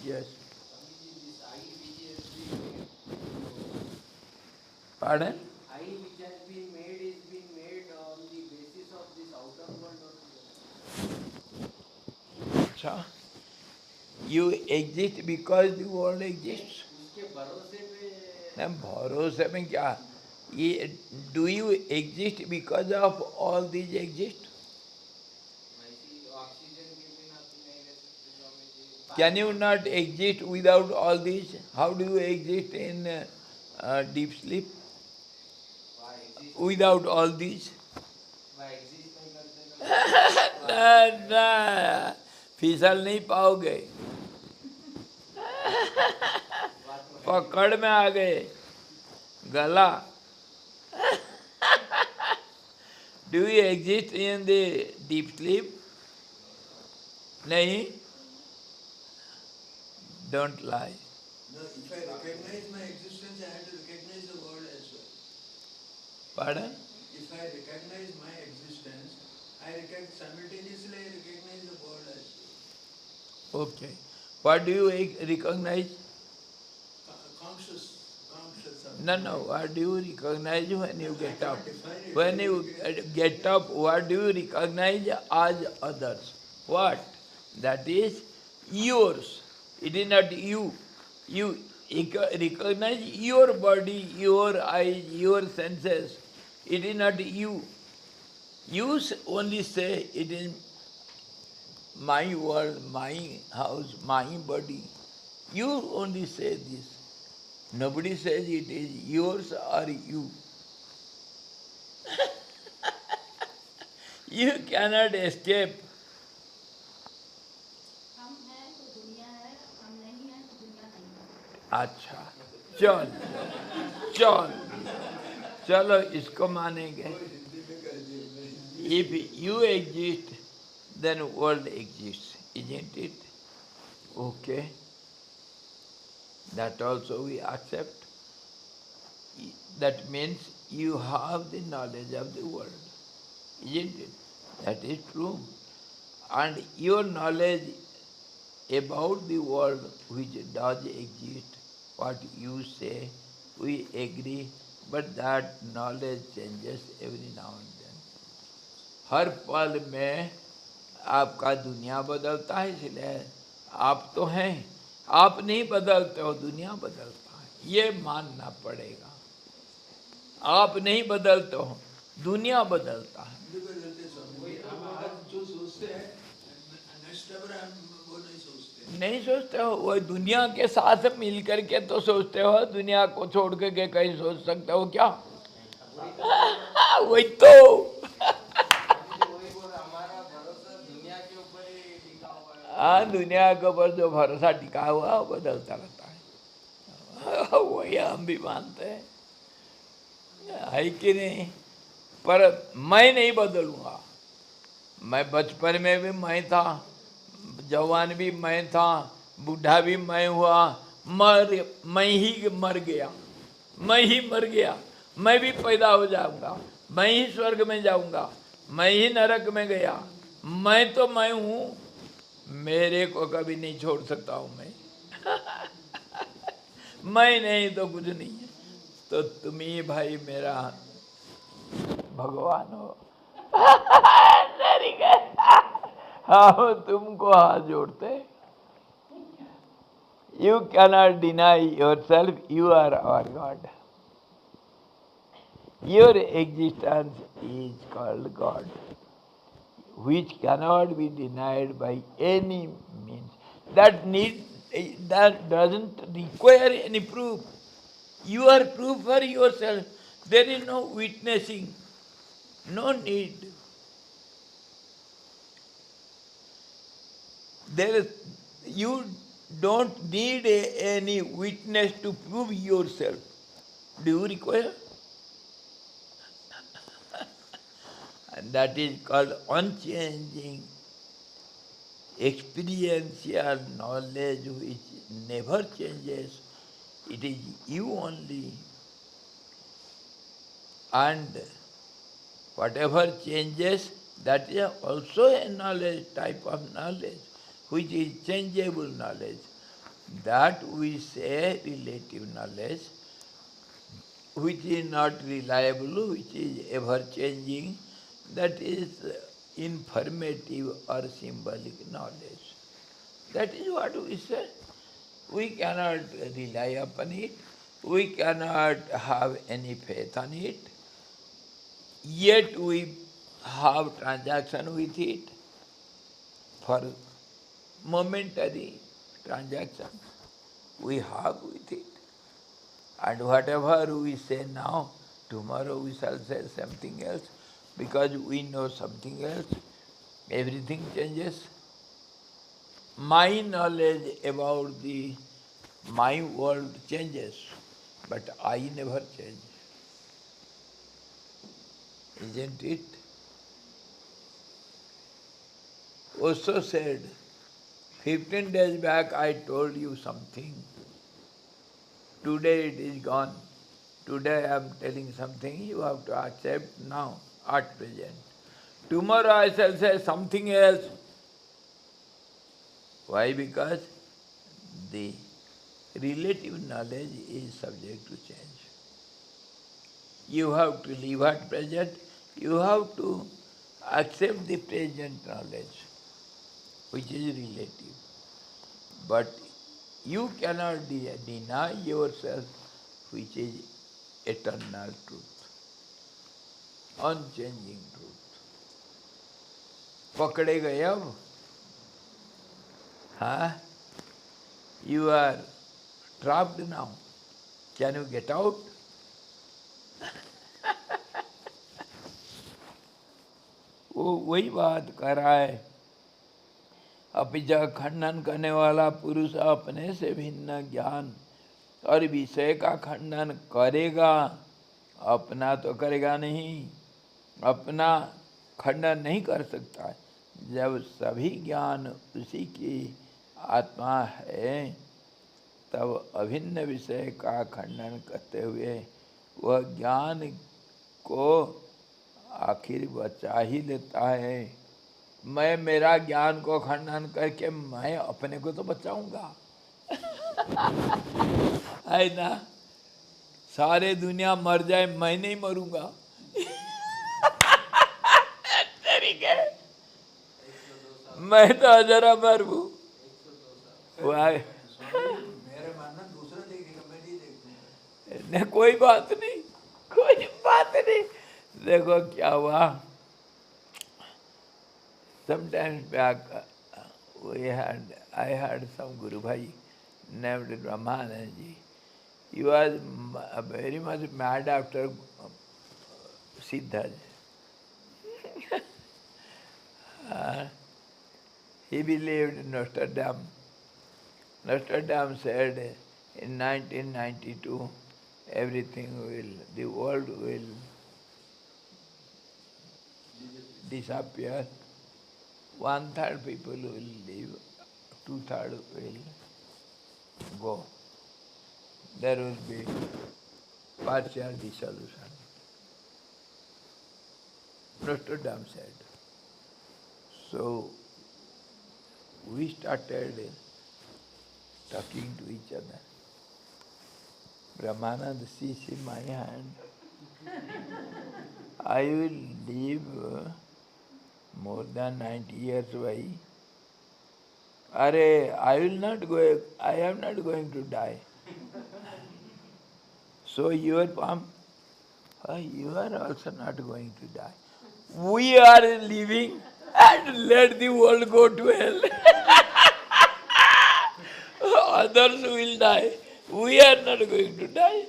Yes. This I which has been Pardon? I which has been made is been made on the basis of this outer world only. अच्छा, you exist because the world exists. उसके भरोसे पे ना भरोसे में क्या ये, do you exist because of all these exist? वैसी ऑक्सीजन के बिना तो नहीं रह सकते Swami ji. Can you not exist without all these? How do you exist in deep sleep वहाँ exist without all these? वहाँ exist नहीं करते ना. ना, फिसल नहीं पाओगे, पकड़ में आ गए गला. Do you exist in the deep sleep? नहीं. Don't lie. No, if I recognize my existence, I have to recognize the world as well. Pardon? If I recognize my existence, simultaneously I recognize the world as well. Okay. What do you recognize? Conscious. No. What do you recognize when you get up? Define it. When you get up, what do you recognize as others? What? That is yours. It is not you. You recognize your body, your eyes, your senses. It is not you. You only say it is my world, my house, my body. You only say this. Nobody says it is yours or you. You cannot escape. हम हैं तो दुनिया है, हम नहीं हैं तो दुनिया नहीं है. अच्छा, चलो इसको मानेंगे. If you exist, then world exists, isn't it? Okay. That also we accept. That means you have the knowledge of the world, isn't it? That is true. And your knowledge about the world which does exist, what you say, we agree, but that knowledge changes every now and then. हर पल में आपका दुनिया बदलता है, इसलिए आप तो हैं, आप नहीं बदलते हो, दुनिया बदलता है, ये मानना पड़ेगा. आप नहीं बदलते हो, दुनिया बदलता है. हम आज जो सोचते हैं Mr. Abraham वो नहीं सोचते। नहीं सोचते हो, वो दुनिया के साथ मिल करके तो सोचते हो, दुनिया को छोड़ के कहीं सोच सकते हो क्या? वही तो बोल रहा हूँ। वही तो स्वामी जी वही बोल रहा, हमारा भरोसा दुनिया के ऊपर ही टिका हुआ है। हाँ, दुनिया के ऊपर जो भरोसा टिका हुआ वो बदलता रहता है। वही हम भी मानते हैं, है कि नहीं? पर मैं नहीं बदलूंगा। मैं बचपन में भी मैं था, जवान भी मैं था, बूढ़ा भी मैं हुआ, मैं ही मर गया, मैं ही मर गया, मैं भी पैदा हो जाऊंगा, मैं ही स्वर्ग में जाऊंगा, मैं ही नरक में गया, मैं तो मैं हूँ, मेरे को कभी नहीं छोड़ सकता हूँ मैं। मैं नहीं तो कुछ नहीं है। तो तुम ही भाई मेरा भगवान हो। हम तुमको हाथ जोड़ते। You cannot deny yourself, you are our God. Your existence is called God, which cannot be denied by any means. That doesn't require any proof. You are proof for yourself. There is no witnessing, no need. You don't need any witness to prove yourself. Do you require? And that is called unchanging experiential knowledge which never changes. It is you only. And whatever changes, that is also a knowledge, type of knowledge, which is changeable knowledge. That we say relative knowledge, which is not reliable, which is ever changing, that is informative or symbolic knowledge. That is what we say. We cannot rely upon it, we cannot have any faith on it, yet we have transaction with it for momentary transaction. We have with it. And whatever we say now, tomorrow we shall say something else, because we know something else. Everything changes. My knowledge about my world changes, but I never change. Isn't it? Also said, 15 days back I told you something. Today it is gone. Today I am telling something, you have to accept now, at present. Tomorrow I shall say something else. Why? Because the relative knowledge is subject to change. You have to live at present, you have to accept the present knowledge, which is relative. But you cannot deny yourself, which is eternal truth, unchanging truth. पकड़े गए अब? हाँ? You are trapped now. Can you get out? वो वही बात कर रहा है। अपिच खंडन करने वाला पुरुष अपने से भिन्न ज्ञान और विषय का खंडन करेगा, अपना तो करेगा नहीं, अपना खंडन नहीं कर सकता। जब सभी ज्ञान उसी की आत्मा है, तब अभिन्न विषय का खंडन करते हुए वह ज्ञान को आखिर बचा ही लेता है। मैं मेरा ज्ञान को खंडन करके मैं अपने को तो बचाऊंगा, है ना? सारे दुनिया मर जाए, मैं नहीं मरूंगा। मैं तो अजर अमर हूँ। मेरे मानना दूसरा देखेगा, मैं नहीं देखूंगा। नहीं, कोई बात नहीं, कोई बात नहीं। देखो क्या हुआ, sometimes back I had some Guru Bhai named Brahmananji. He was very much mad after Siddhas. He believed in Notre Dame. Notre Dame said in 1992 the world will disappear. 1/3 people will live, 2/3 will go. There will be partial dissolution. Notre Dame said. So we started talking to each other. Brahmanand sees in my hand. I will live more than 90 years. Why? I am not going to die. So your palm, you are also not going to die. We are living and let the world go to hell. Others will die. We are not going to die.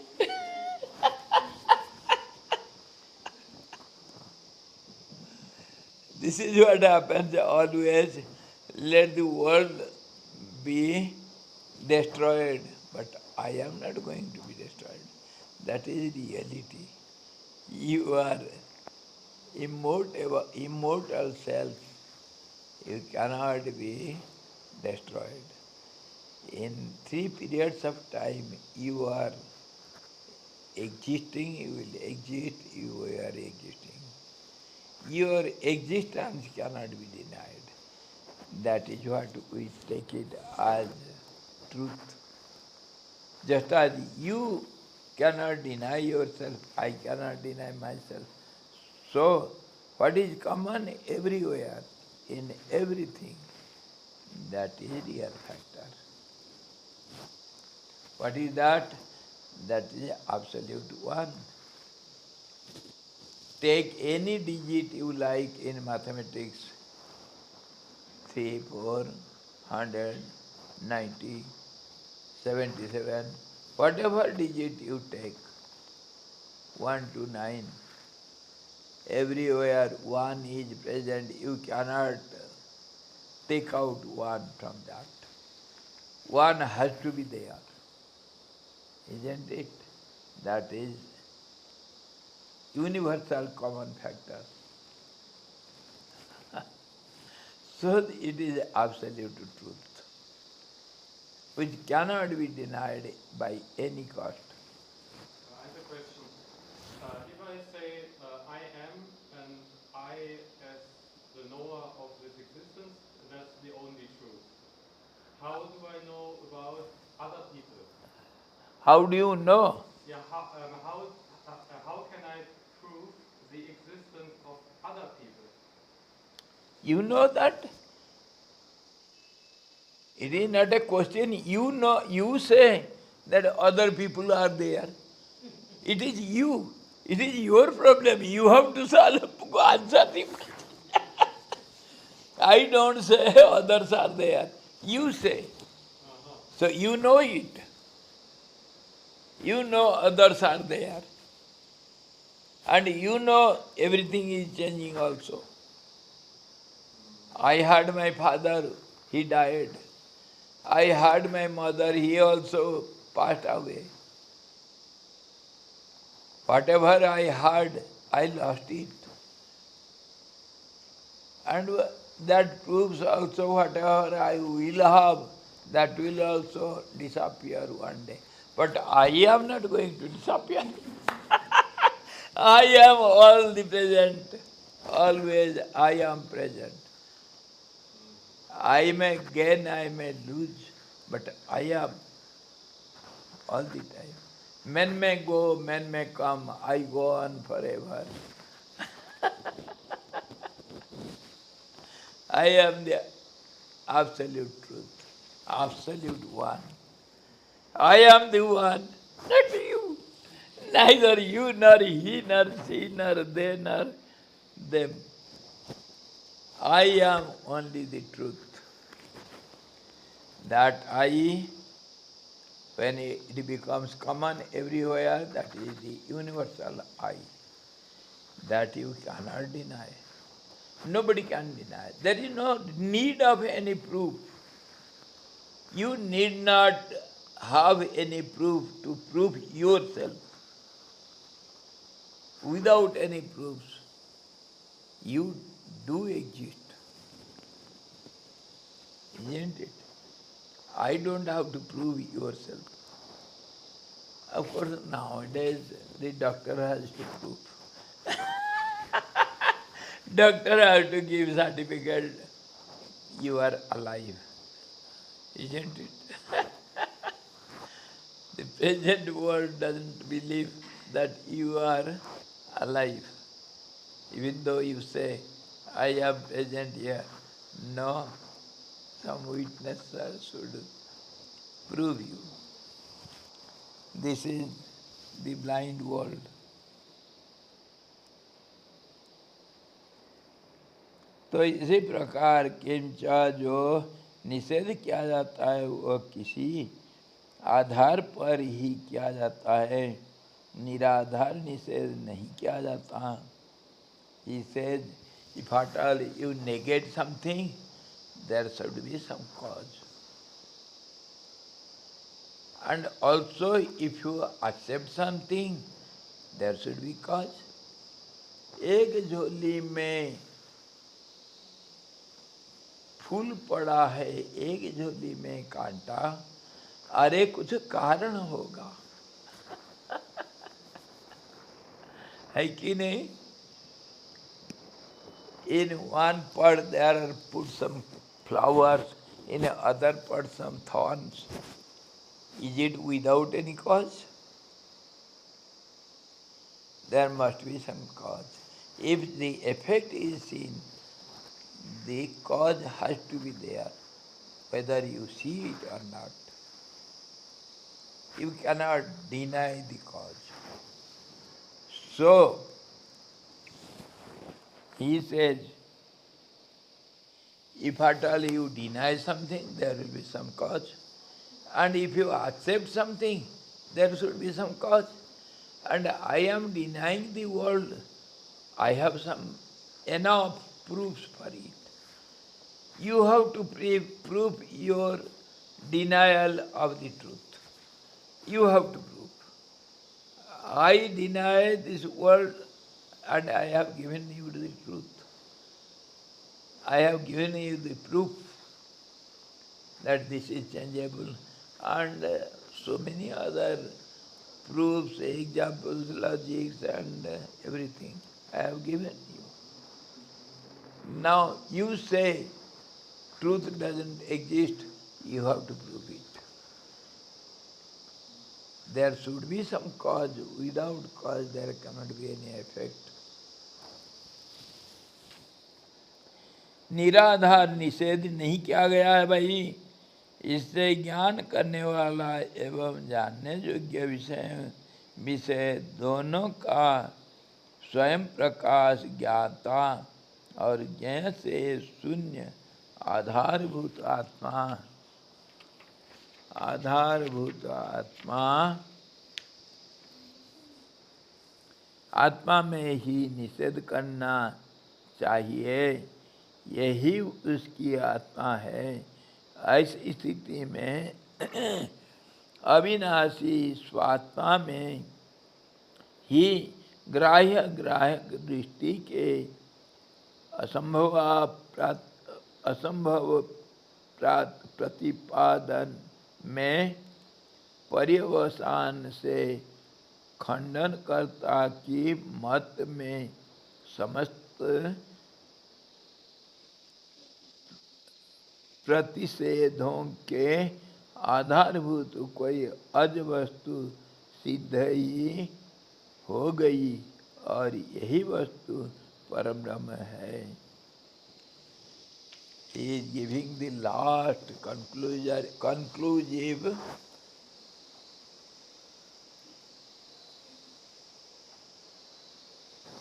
This is what happens always. Let the world be destroyed, but I am not going to be destroyed. That is reality. You are immortal self. You cannot be destroyed. In 3 periods of time, you are existing, you will exist, you are existing. Your existence cannot be denied. That is what we take it as truth. Just as you cannot deny yourself, I cannot deny myself. So, what is common everywhere, in everything, that is real factor. What is that? That is absolute one. Take any digit you like in mathematics, 3, 4, 100, 90, 77, whatever digit you take, 1 to 9, everywhere 1 is present, you cannot take out 1 from that. 1 has to be there, isn't it? That is universal common factor. So it is absolute truth, which cannot be denied by any cost. I have a question. If I say I am and I as the knower of this existence, that's the only truth. How do I know about other people? How do you know? Yeah, how can I prove the existence of other people? You know that? It is not a question. You know, you say that other people are there. It is you. It is your problem. You have to solve, answer the question. I don't say others are there. You say. So you know it. You know others are there. And you know everything is changing also. I had my father, he died. I had my mother, he also passed away. Whatever I had, I lost it. And that proves also whatever I will have, that will also disappear one day. But I am not going to disappear. I am all the present. Always I am present. I may gain, I may lose, but I am all the time. Men may go, men may come, I go on forever. I am the absolute truth, absolute one. I am the one, not you. Neither you, nor he, nor she, nor they, nor them. I am only the truth. That I, when it becomes common everywhere, that is the universal I. That you cannot deny. Nobody can deny. There is no need of any proof. You need not have any proof to prove yourself. Without any proofs, you do exist, isn't it? I don't have to prove yourself. Of course, nowadays the doctor has to prove. Doctor has to give certificate you are alive, isn't it? The present world doesn't believe that you are alive. Even though you say, I am present here. No, some witnesser should prove you. This is the blind world. तो इसी प्रकार किंचा जो निषेध किया जाता है वह किसी आधार पर ही किया जाता है, निराधार निषेध नहीं किया जाता. He says, if at all you negate something, there should be some cause. And also if you accept something, there should be cause. एक झोली में फूल पड़ा है, एक झोली में कांटा, अरे कुछ कारण होगा. है कि नहीं? In one pot there are put some flowers, in other pot some thorns. Is it without any cause? There must be some cause. If the effect is seen, the cause has to be there, whether you see it or not. You cannot deny the cause. So, he says, if at all you deny something, there will be some cause. And if you accept something, there should be some cause. And I am denying the world. I have some enough proofs for it. You have to prove your denial of the truth. You have to prove. I deny this world and I have given you the truth. I have given you the proof that this is changeable, and so many other proofs, examples, logics and everything I have given you. Now you say truth doesn't exist, you have to prove it. There should be some cause. Without cause there cannot be any effect. निराधार निषेध नहीं किया गया है भाई. इससे ज्ञान करने वाला एवं जानने योग्य विषय दोनों का स्वयं प्रकाश ज्ञाता और ज्ञेय से शून्य आधारभूत आत्मा में ही निषेध करना चाहिए. यही उसकी आत्मा है. ऐसी स्थिति में अविनाशी स्वात्मा में ही ग्राह्य दृष्टि के असंभव प्रतिपादन में पर्यवसान से खंडनकर्ता की मत में समस्त प्रतिषेधों के आधारभूत कोई अज वस्तु सिद्ध ही हो गई और यही वस्तु परम ब्रह्म है. He is giving the last conclusive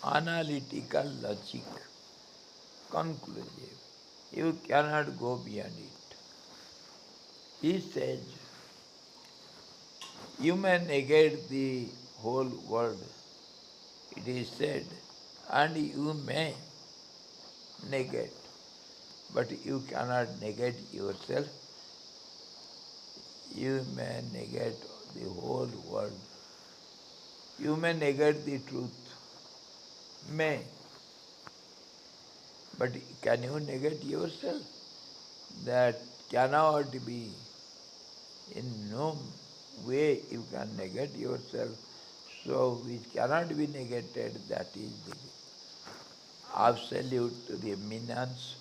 analytical logic. Conclusive. You cannot go beyond it. He says, you may negate the whole world, it is said, and you may negate, but you cannot negate yourself. You may negate the whole world. You may negate the truth. May. But can you negate yourself? That cannot be. In no way you can negate yourself. So which cannot be negated, that is the absolute reminence,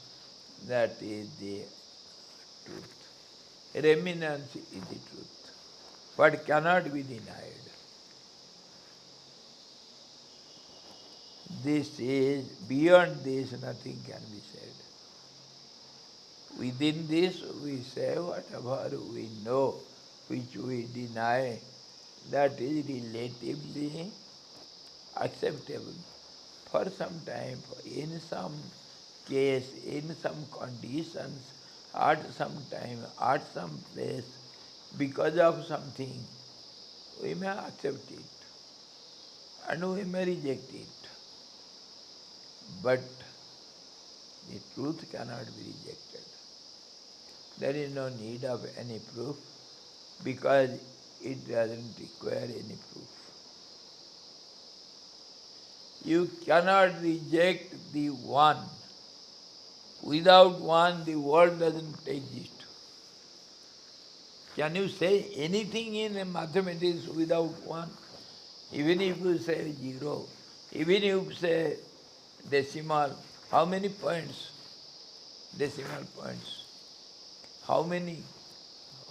that is the truth. Reminence is the truth. What cannot be denied. This is, beyond this nothing can be said. Within this we say whatever we know, which we deny, that is relatively acceptable for some time, in some case, in some conditions, at some time, at some place, because of something, we may accept it and we may reject it. But the truth cannot be rejected. There is no need of any proof because it doesn't require any proof. You cannot reject the one. Without one, the world doesn't exist. Can you say anything in mathematics without one? Even if you say zero, even if you say decimal, how many points? Decimal points. How many?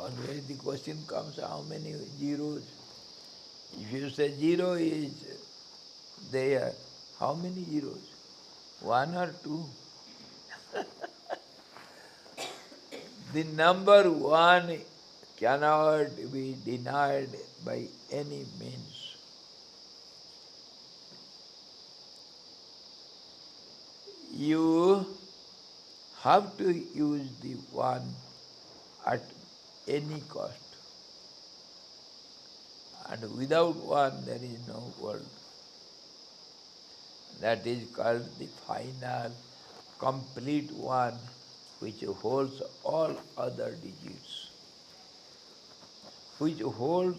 Always the question comes, how many zeros? If you say zero is there, how many zeros? One or two? The number one cannot be denied by any means. You have to use the one at any cost. And without one there is no world. That is called the final, complete one, which holds all other digits. Which holds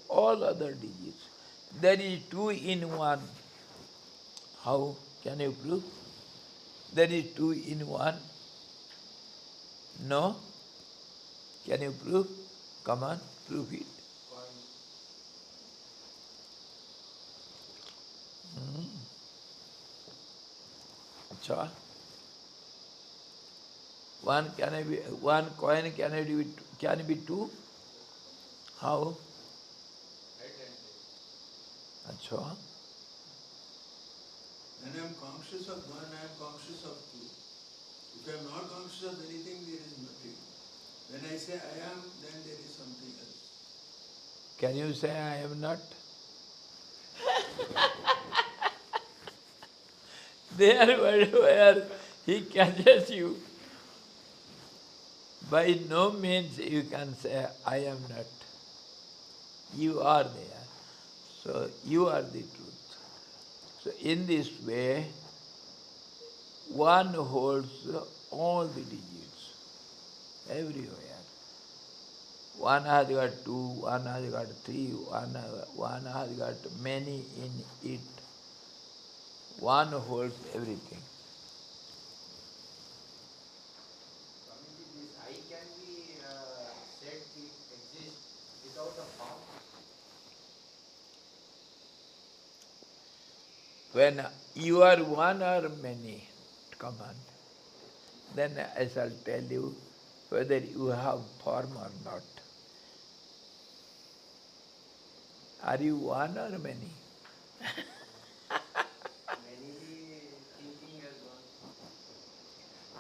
all other digits. There is two in one. How can you prove? There is two in one. No? Can you prove? Come on, prove it. Acha. One coin can be two? How? Acha. When I am conscious of one, I am conscious of two. If I am not conscious of anything, there is nothing. When I say I am, then there is something else. Can you say I am not? There where he catches you. By no means you can say I am not. You are there. So you are the truth. So in this way, one holds all the digits everywhere. One has got two, one has got three, one has got many in it. One holds everything. Swamiji, this I can be said it exists without a form. When you are one or many, come on, then I shall tell you whether you have form or not. Are you one or many? Many thinking as one.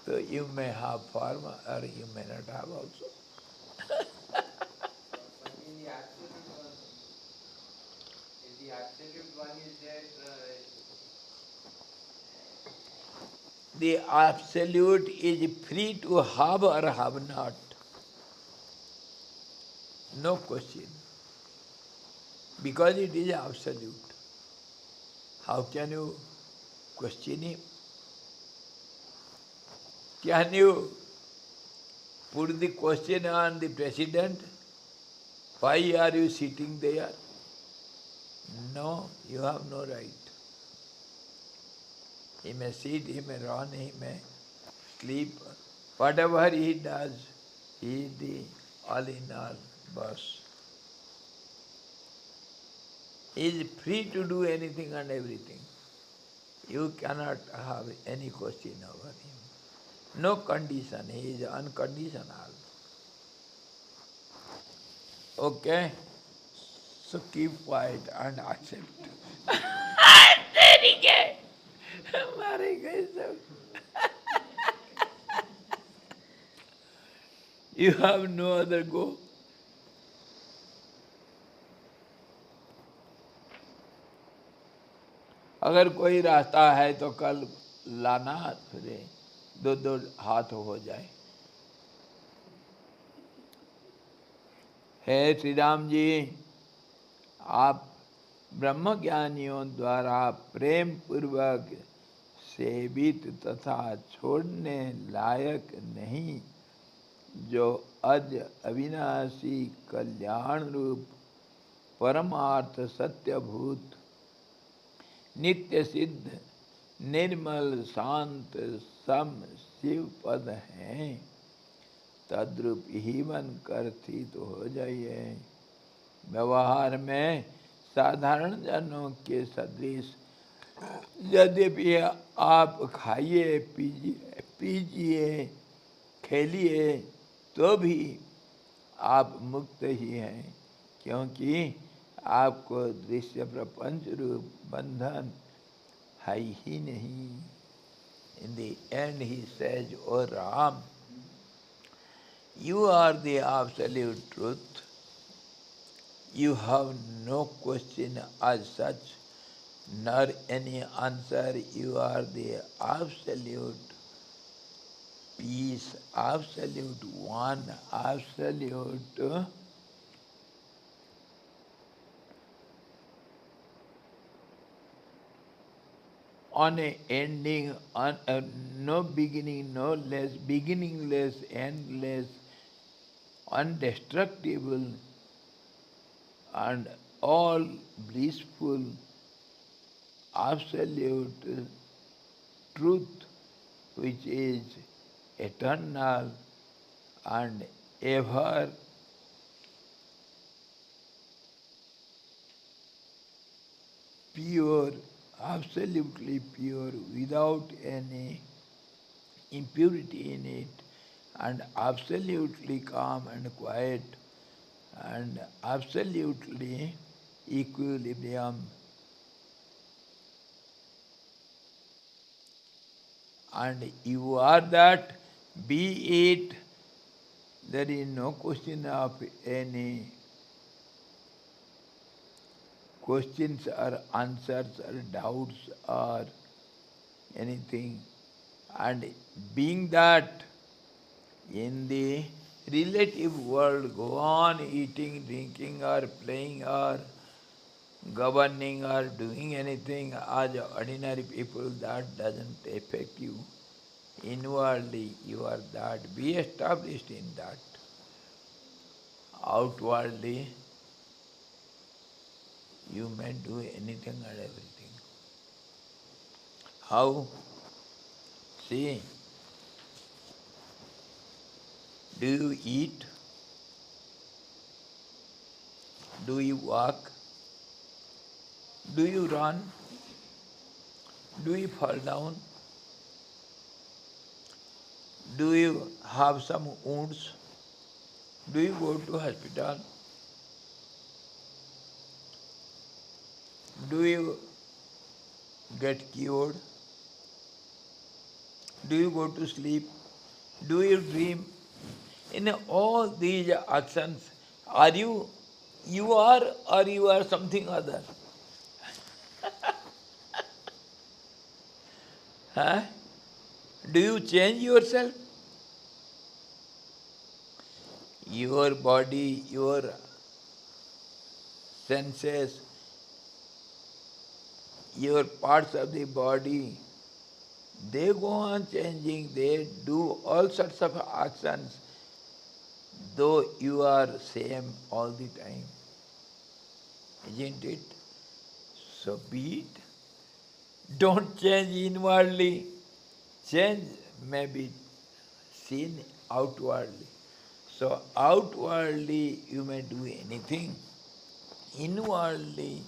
So you may have form or you may not have also. But in the absolute one, if the absolute one is there, the absolute is free to have or have not. No question. Because it is absolute. How can you question him? Can you put the question on the president? Why are you sitting there? No, you have no right. He may sit, he may run, he may sleep. Whatever he does, he is the all in all boss. He is free to do anything and everything. You cannot have any question over him. No condition, he is unconditional. Okay? So keep quiet and accept. तेरी के हमारे गए सब. You have no other go. अगर कोई रास्ता है तो कल लाना फिर दो दो हाथ हो जाए. हे श्री राम जी, आप ब्रह्मज्ञानियों द्वारा प्रेम पूर्वक सेवित तथा छोड़ने लायक नहीं, जो अज अविनाशी कल्याण रूप परमार्थ सत्यभूत नित्य सिद्ध निर्मल शांत सम शिव पद हैं, तद्रूप ही बनकर स्थित हो जाइए. व्यवहार में साधारण जनों के सदृश यद्यपि आप खाइए पीजिए खेलिए तो भी आप मुक्त ही हैं, क्योंकि आपको दृश्य प्रपंच रूप बंधन है ही नहीं. In the end he says, O Ram, you are the absolute truth. You have no question as such, nor any answer. You are the absolute peace, absolute one, absolute unending, no beginning, no less, beginningless, endless, indestructible, and all blissful, absolute truth, which is eternal and ever pure, absolutely pure, without any impurity in it, and absolutely calm and quiet, and absolutely equilibrium. And you are that, be it, there is no question of any questions or answers or doubts or anything. And being that, in the relative world, go on eating, drinking or playing or governing or doing anything as ordinary people, that doesn't affect you. Inwardly you are that. Be established in that. Outwardly you may do anything and everything. How? See, do you eat? Do you walk? Do you run? Do you fall down? Do you have some wounds? Do you go to hospital? Do you get cured? Do you go to sleep? Do you dream? In all these actions, are you are or you are something other? Huh? Do you change yourself? Your body, your senses, your parts of the body, they go on changing, they do all sorts of actions, though you are same all the time. Isn't it? So be it. Don't change inwardly. Change may be seen outwardly. So outwardly you may do anything. Inwardly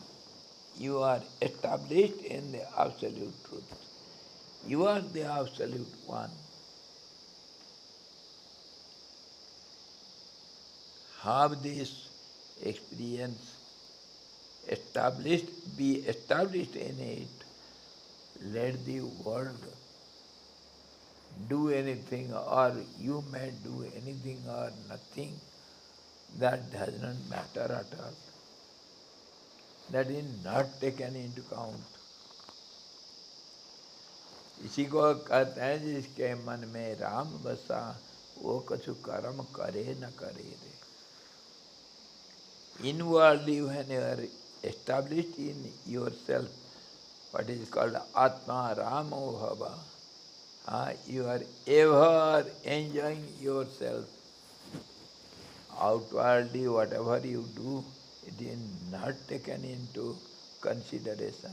you are established in the absolute truth. You are the absolute one. Have this experience established, be established in it. Let the world do anything, or you may do anything or nothing. That does not matter at all. That is not taken into count. इसी को कहते हैं जिसके मन में राम बसा वो कछु कर्म करे न करे रे. Inwardly, when you are established in yourself, what is called Atma Ramo Bhava, you are ever enjoying yourself. Outwardly, whatever you do, it is not taken into consideration.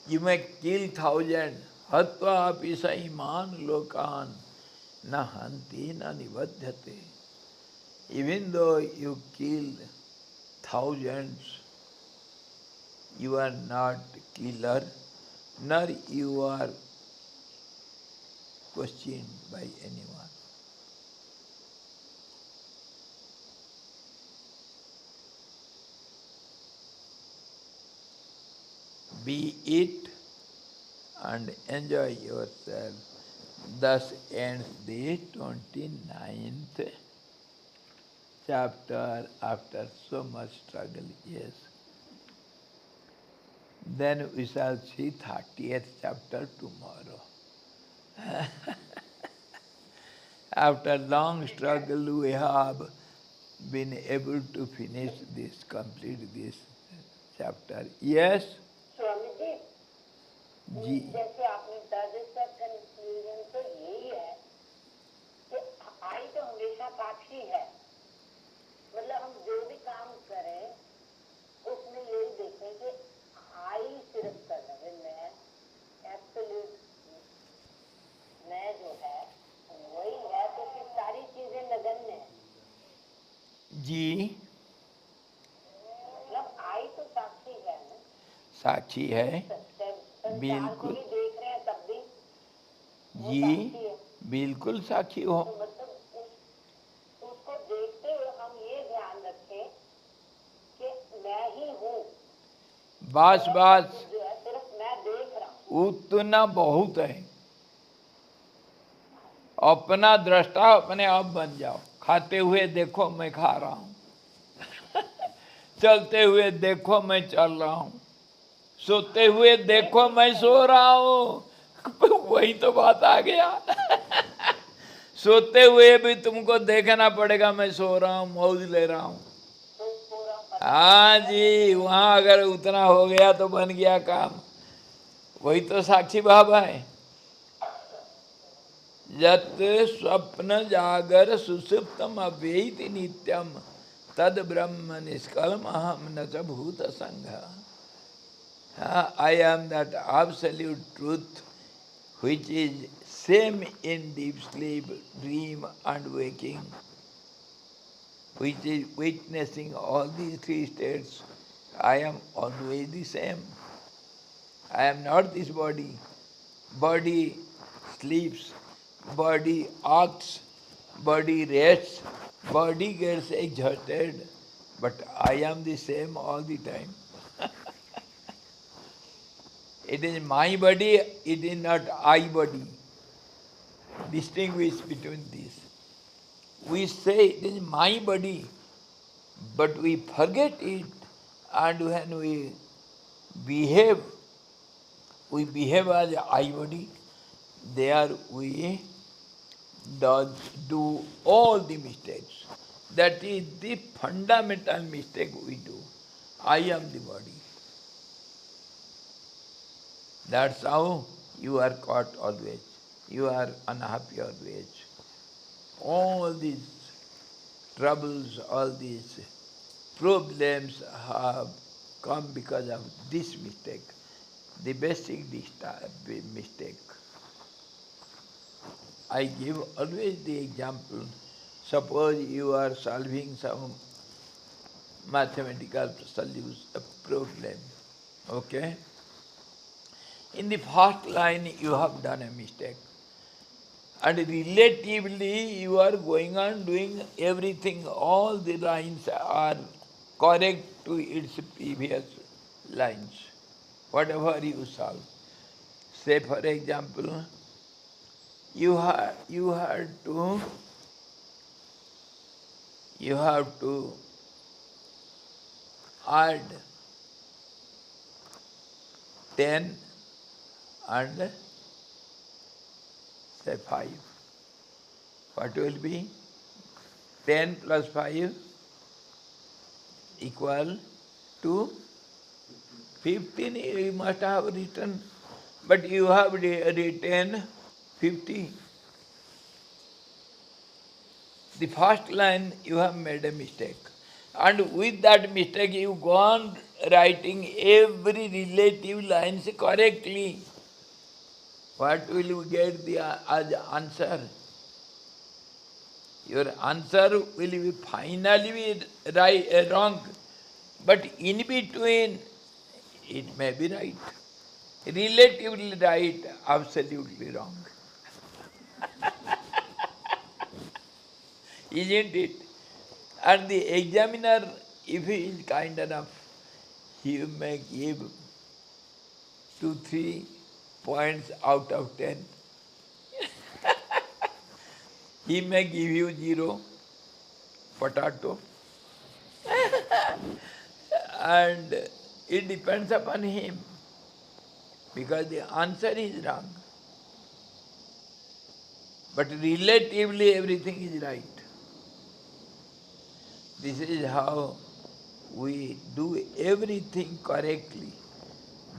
You may kill 1,000, hatva api saiman lokan, na hanti na nivadhyate. Even though you kill thousands, you are not killer, nor you are questioned by anyone. Be it and enjoy yourself. Thus ends the 29th chapter after so much struggle. Yes. Then we shall see 30th chapter tomorrow. After long struggle, we have been able to finish this, complete this chapter. Yes? Swami ji जी. जैसे आपने बता दी सब conclusion तो यही है कि आई तो हमेशा साक्षी है. मतलब हम जो भी काम करें उसमें यही देखें कि आई सिर्फ कर रहे मैं एब्सोल्यूट मैं जो है वही है तो फिर सारी चीजें नगण्य है. जी. मतलब आई तो साक्षी है ना. साक्षी है. संसार को भी देख रहे हैं तब भी वो जी. साक्षी है. बिल्कुल साक्षी हो. तो मतलब उसको देखते हुए हम ये ध्यान रखें कि मैं ही हूँ. बस बस जो है सिर्फ मैं देख रहा हूँ. उतना बहुत है. अपना दृष्टा अपने आप बन जाओ. खाते हुए देखो मैं खा रहा हूँ. चलते हुए देखो मैं चल रहा हूँ. सोते हुए देखो मैं सो रहा हूँ. वही तो बात आ गया. सोते हुए भी तुमको देखना पड़ेगा मैं सो रहा हूँ, मौज ले रहा हूँ. हाँ जी. वहाँ अगर उतना हो गया तो बन गया काम. वही तो साक्षी भाव है. यत् स्वप्न जागर सुषुप्तम अव्ययिति नित्यम तद ब्रह्म निष्कलम अहम न च भूत संघ. I am that absolute truth which is same in deep sleep, dream and waking, which is witnessing all these three states. I am always the same. I am not this body. Body sleeps, body acts, body rests, body gets exhausted, but I am the same all the time. It is my body, it is not I body. Distinguish between these. We say it is my body, but we forget it, and when we behave we behave as I body, there we do all the mistakes. That is the fundamental mistake we do. I am the body. That's how you are caught always. You are unhappy always. All these troubles, all these problems have come because of this mistake, the basic mistake. I give always the example. Suppose you are solving some mathematical problem, okay? In the first line you have done a mistake. And relatively you are going on doing everything, all the lines are correct to its previous lines, whatever you solve. Say for example, you have to add 10 and say 5. What will be? 10 plus 5 equal to 15. You must have written, but you have written 50. The first line you have made a mistake. And with that mistake you go on writing every relative lines correctly. What will you get as answer? Your answer will be finally be right, wrong, but in between it may be right. Relatively right, absolutely wrong. Isn't it? And the examiner, if he is kind enough, he may give 2-3 points out of 10. He may give you 0, potato. And it depends upon him, because the answer is wrong. But relatively everything is right. This is how we do everything correctly.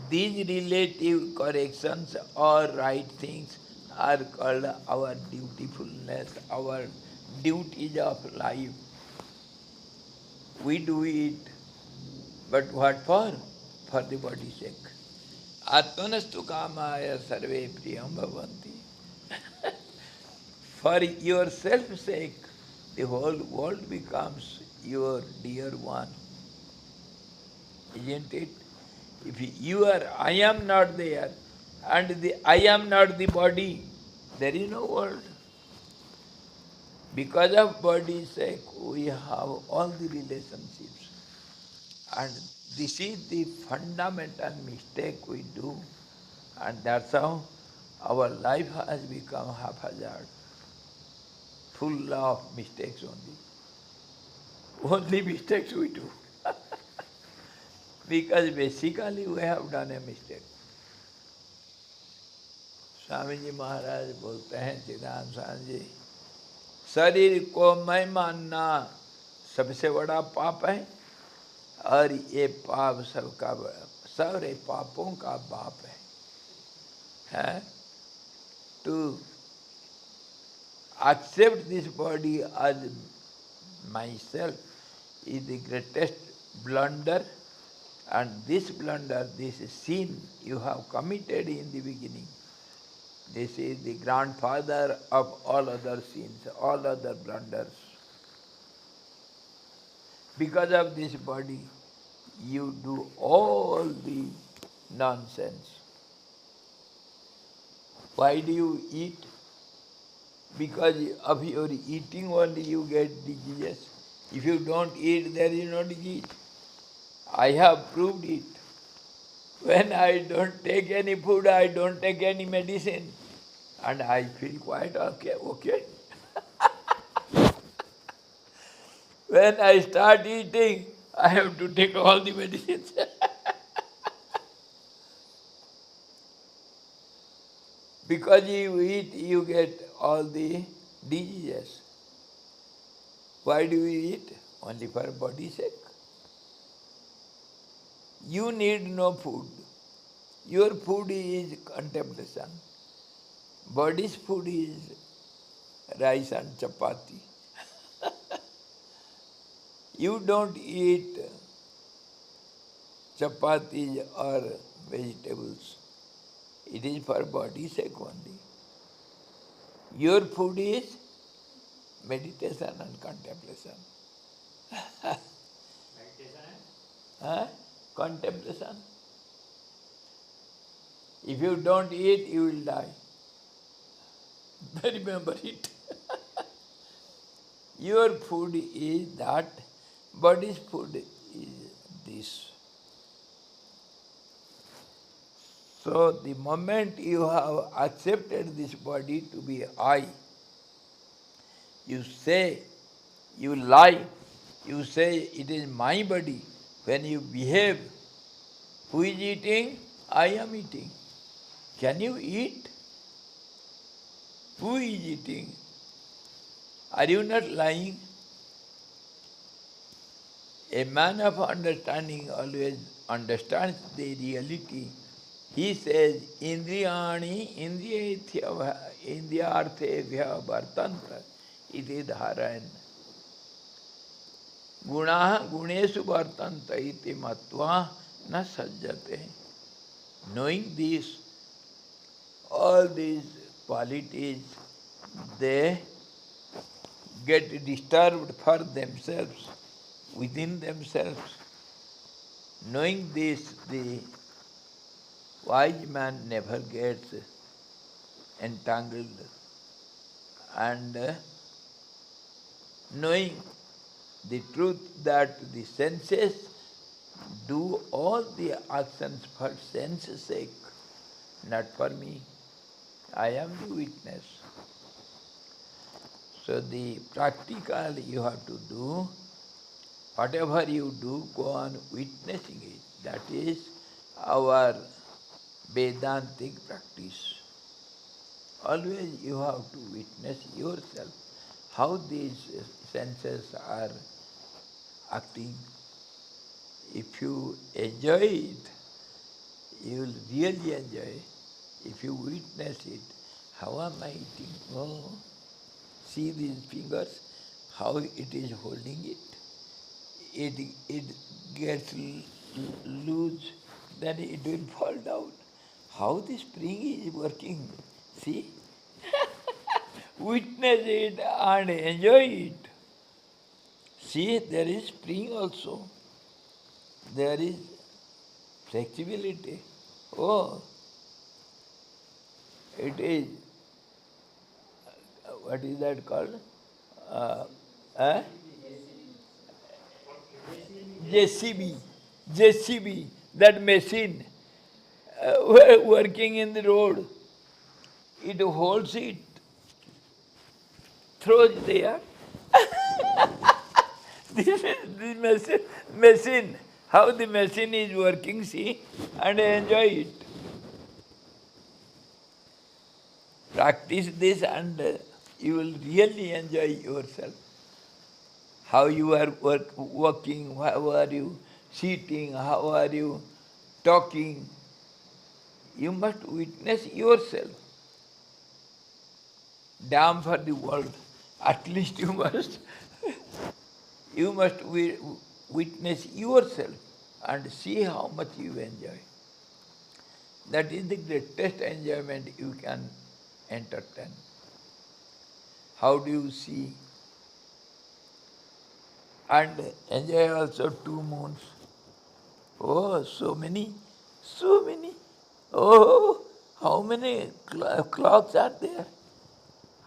These relative corrections or right things are called our dutifulness, our duties of life. We do it, but what for? For the body's sake. Atmanastu kamaya sarve priyam bhavanti. For your self's sake, the whole world becomes your dear one. Isn't it? If you are, I am not there, and I am not the body, there is no world. Because of body's sake, we have all the relationships. And this is the fundamental mistake we do. And that's how our life has become haphazard, full of mistakes only. Only mistakes we do. Because basically we have done a mistake. Swami ji महाराज बोलते हैं सिद्धांत स्वामी जी, शरीर को मैं मानना सबसे बड़ा पाप है, और ये पाप सबका सारे पापों का बाप है? To accept this body as myself is the greatest blunder, and this blunder, this sin you have committed in the beginning, this is the grandfather of all other sins, all other blunders. Because of this body, you do all the nonsense. Why do you eat? Because of your eating only you get diseases. If you don't eat, there is no disease. I have proved it. When I don't take any food, I don't take any medicine, and I feel quite okay. When I start eating, I have to take all the medicines. Because you eat, you get all the diseases. Why do you eat? Only for body's sake. You need no food. Your food is contemplation. Body's food is rice and chapati. You don't eat chapati or vegetables. It is for body's sake only. Your food is meditation and contemplation. Meditation and Huh? Contemplation. If you don't eat, you will die. Remember it. Your food is that, body's food is this. So the moment you have accepted this body to be I, you say, you lie, you say it is my body. When you behave, who is eating? I am eating. Can you eat? Who is eating? Are you not lying? A man of understanding always understands the reality. He says, Indriyani indriyarthebhya vartantra iti dharayan. Gunaha guneshu vartanta iti matva na sajjate. Knowing this, all these qualities, they get disturbed for themselves, within themselves. Knowing this, the wise man never gets entangled. And knowing the truth that the senses do all the actions for sense sake, not for me. I am the witness. So the practical you have to do, whatever you do, go on witnessing it. That is our Vedantic practice. Always you have to witness yourself, how these senses are acting. If you enjoy it, you will really enjoy. If you witness it, how am I eating? Oh, see these fingers, how it is holding it. It gets loose, then it will fall down. How the spring is working, see? Witness it and enjoy it. See, there is spring also. There is flexibility. Oh, it is, what is that called? Uh, eh? JCB. JCB, that machine working in the road. It holds it, throws there. This is the machine. How the machine is working, see, and enjoy it. Practice this and you will really enjoy yourself. How you are working, how are you sitting, how are you talking. You must witness yourself. Damn for the world. At least you must witness yourself and see how much you enjoy. That is the greatest enjoyment you can entertain. How do you see? And enjoy also 2 moons. Oh, so many, so many. Oh, how many clocks are there?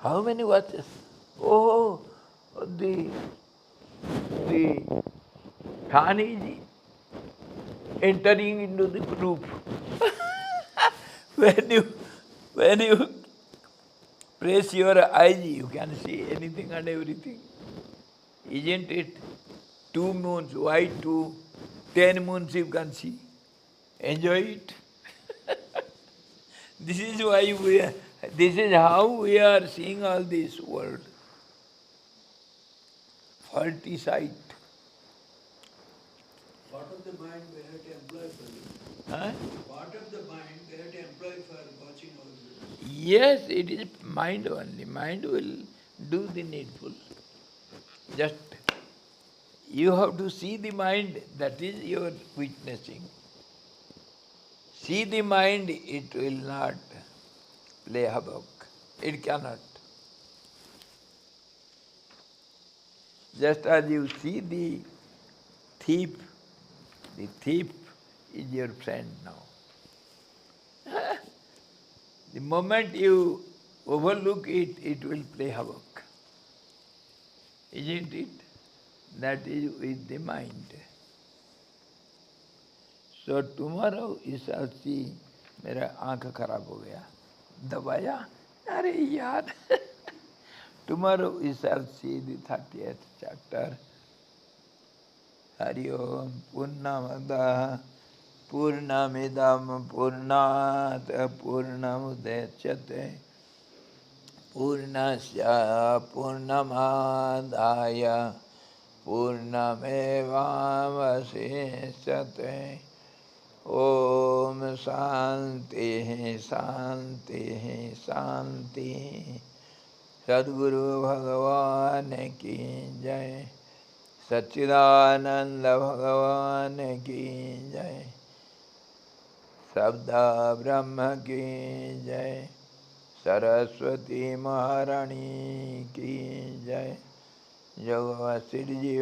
How many watches? Oh, the fan is entering into the roof. when you press your eyes, you can see anything and everything. Isn't it? 2 moons, why 2? 10 moons you can see. Enjoy it. This is why this is how we are seeing all this world. Faulty sight. Part of the mind we have to employ for this. Huh? Part of the mind we have to employ for watching all this. Yes, it is mind only. Mind will do the needful. Just you have to see the mind, that is your witnessing. See the mind, it will not play havoc. It cannot. Just as you see the thief is your friend now. The moment you overlook it, it will play havoc. Isn't it? That is with the mind. So tomorrow you shall see, मेरा आँख खराब हो गया, दबाया, अरे यार. Tomorrow you shall see the 30th chapter. Hari Om Purnamada Purnamidam Purnat Purnamudechyate Purnasya Purnamadaya Purnamevamasisyate. Om Shanti Shanti Shanti. Sadguru Bhagavan ki jai. Satchidananda Bhagavan ki jai. Sabda Brahma ki jai. Saraswati Maharani ki jai. Jagavasiri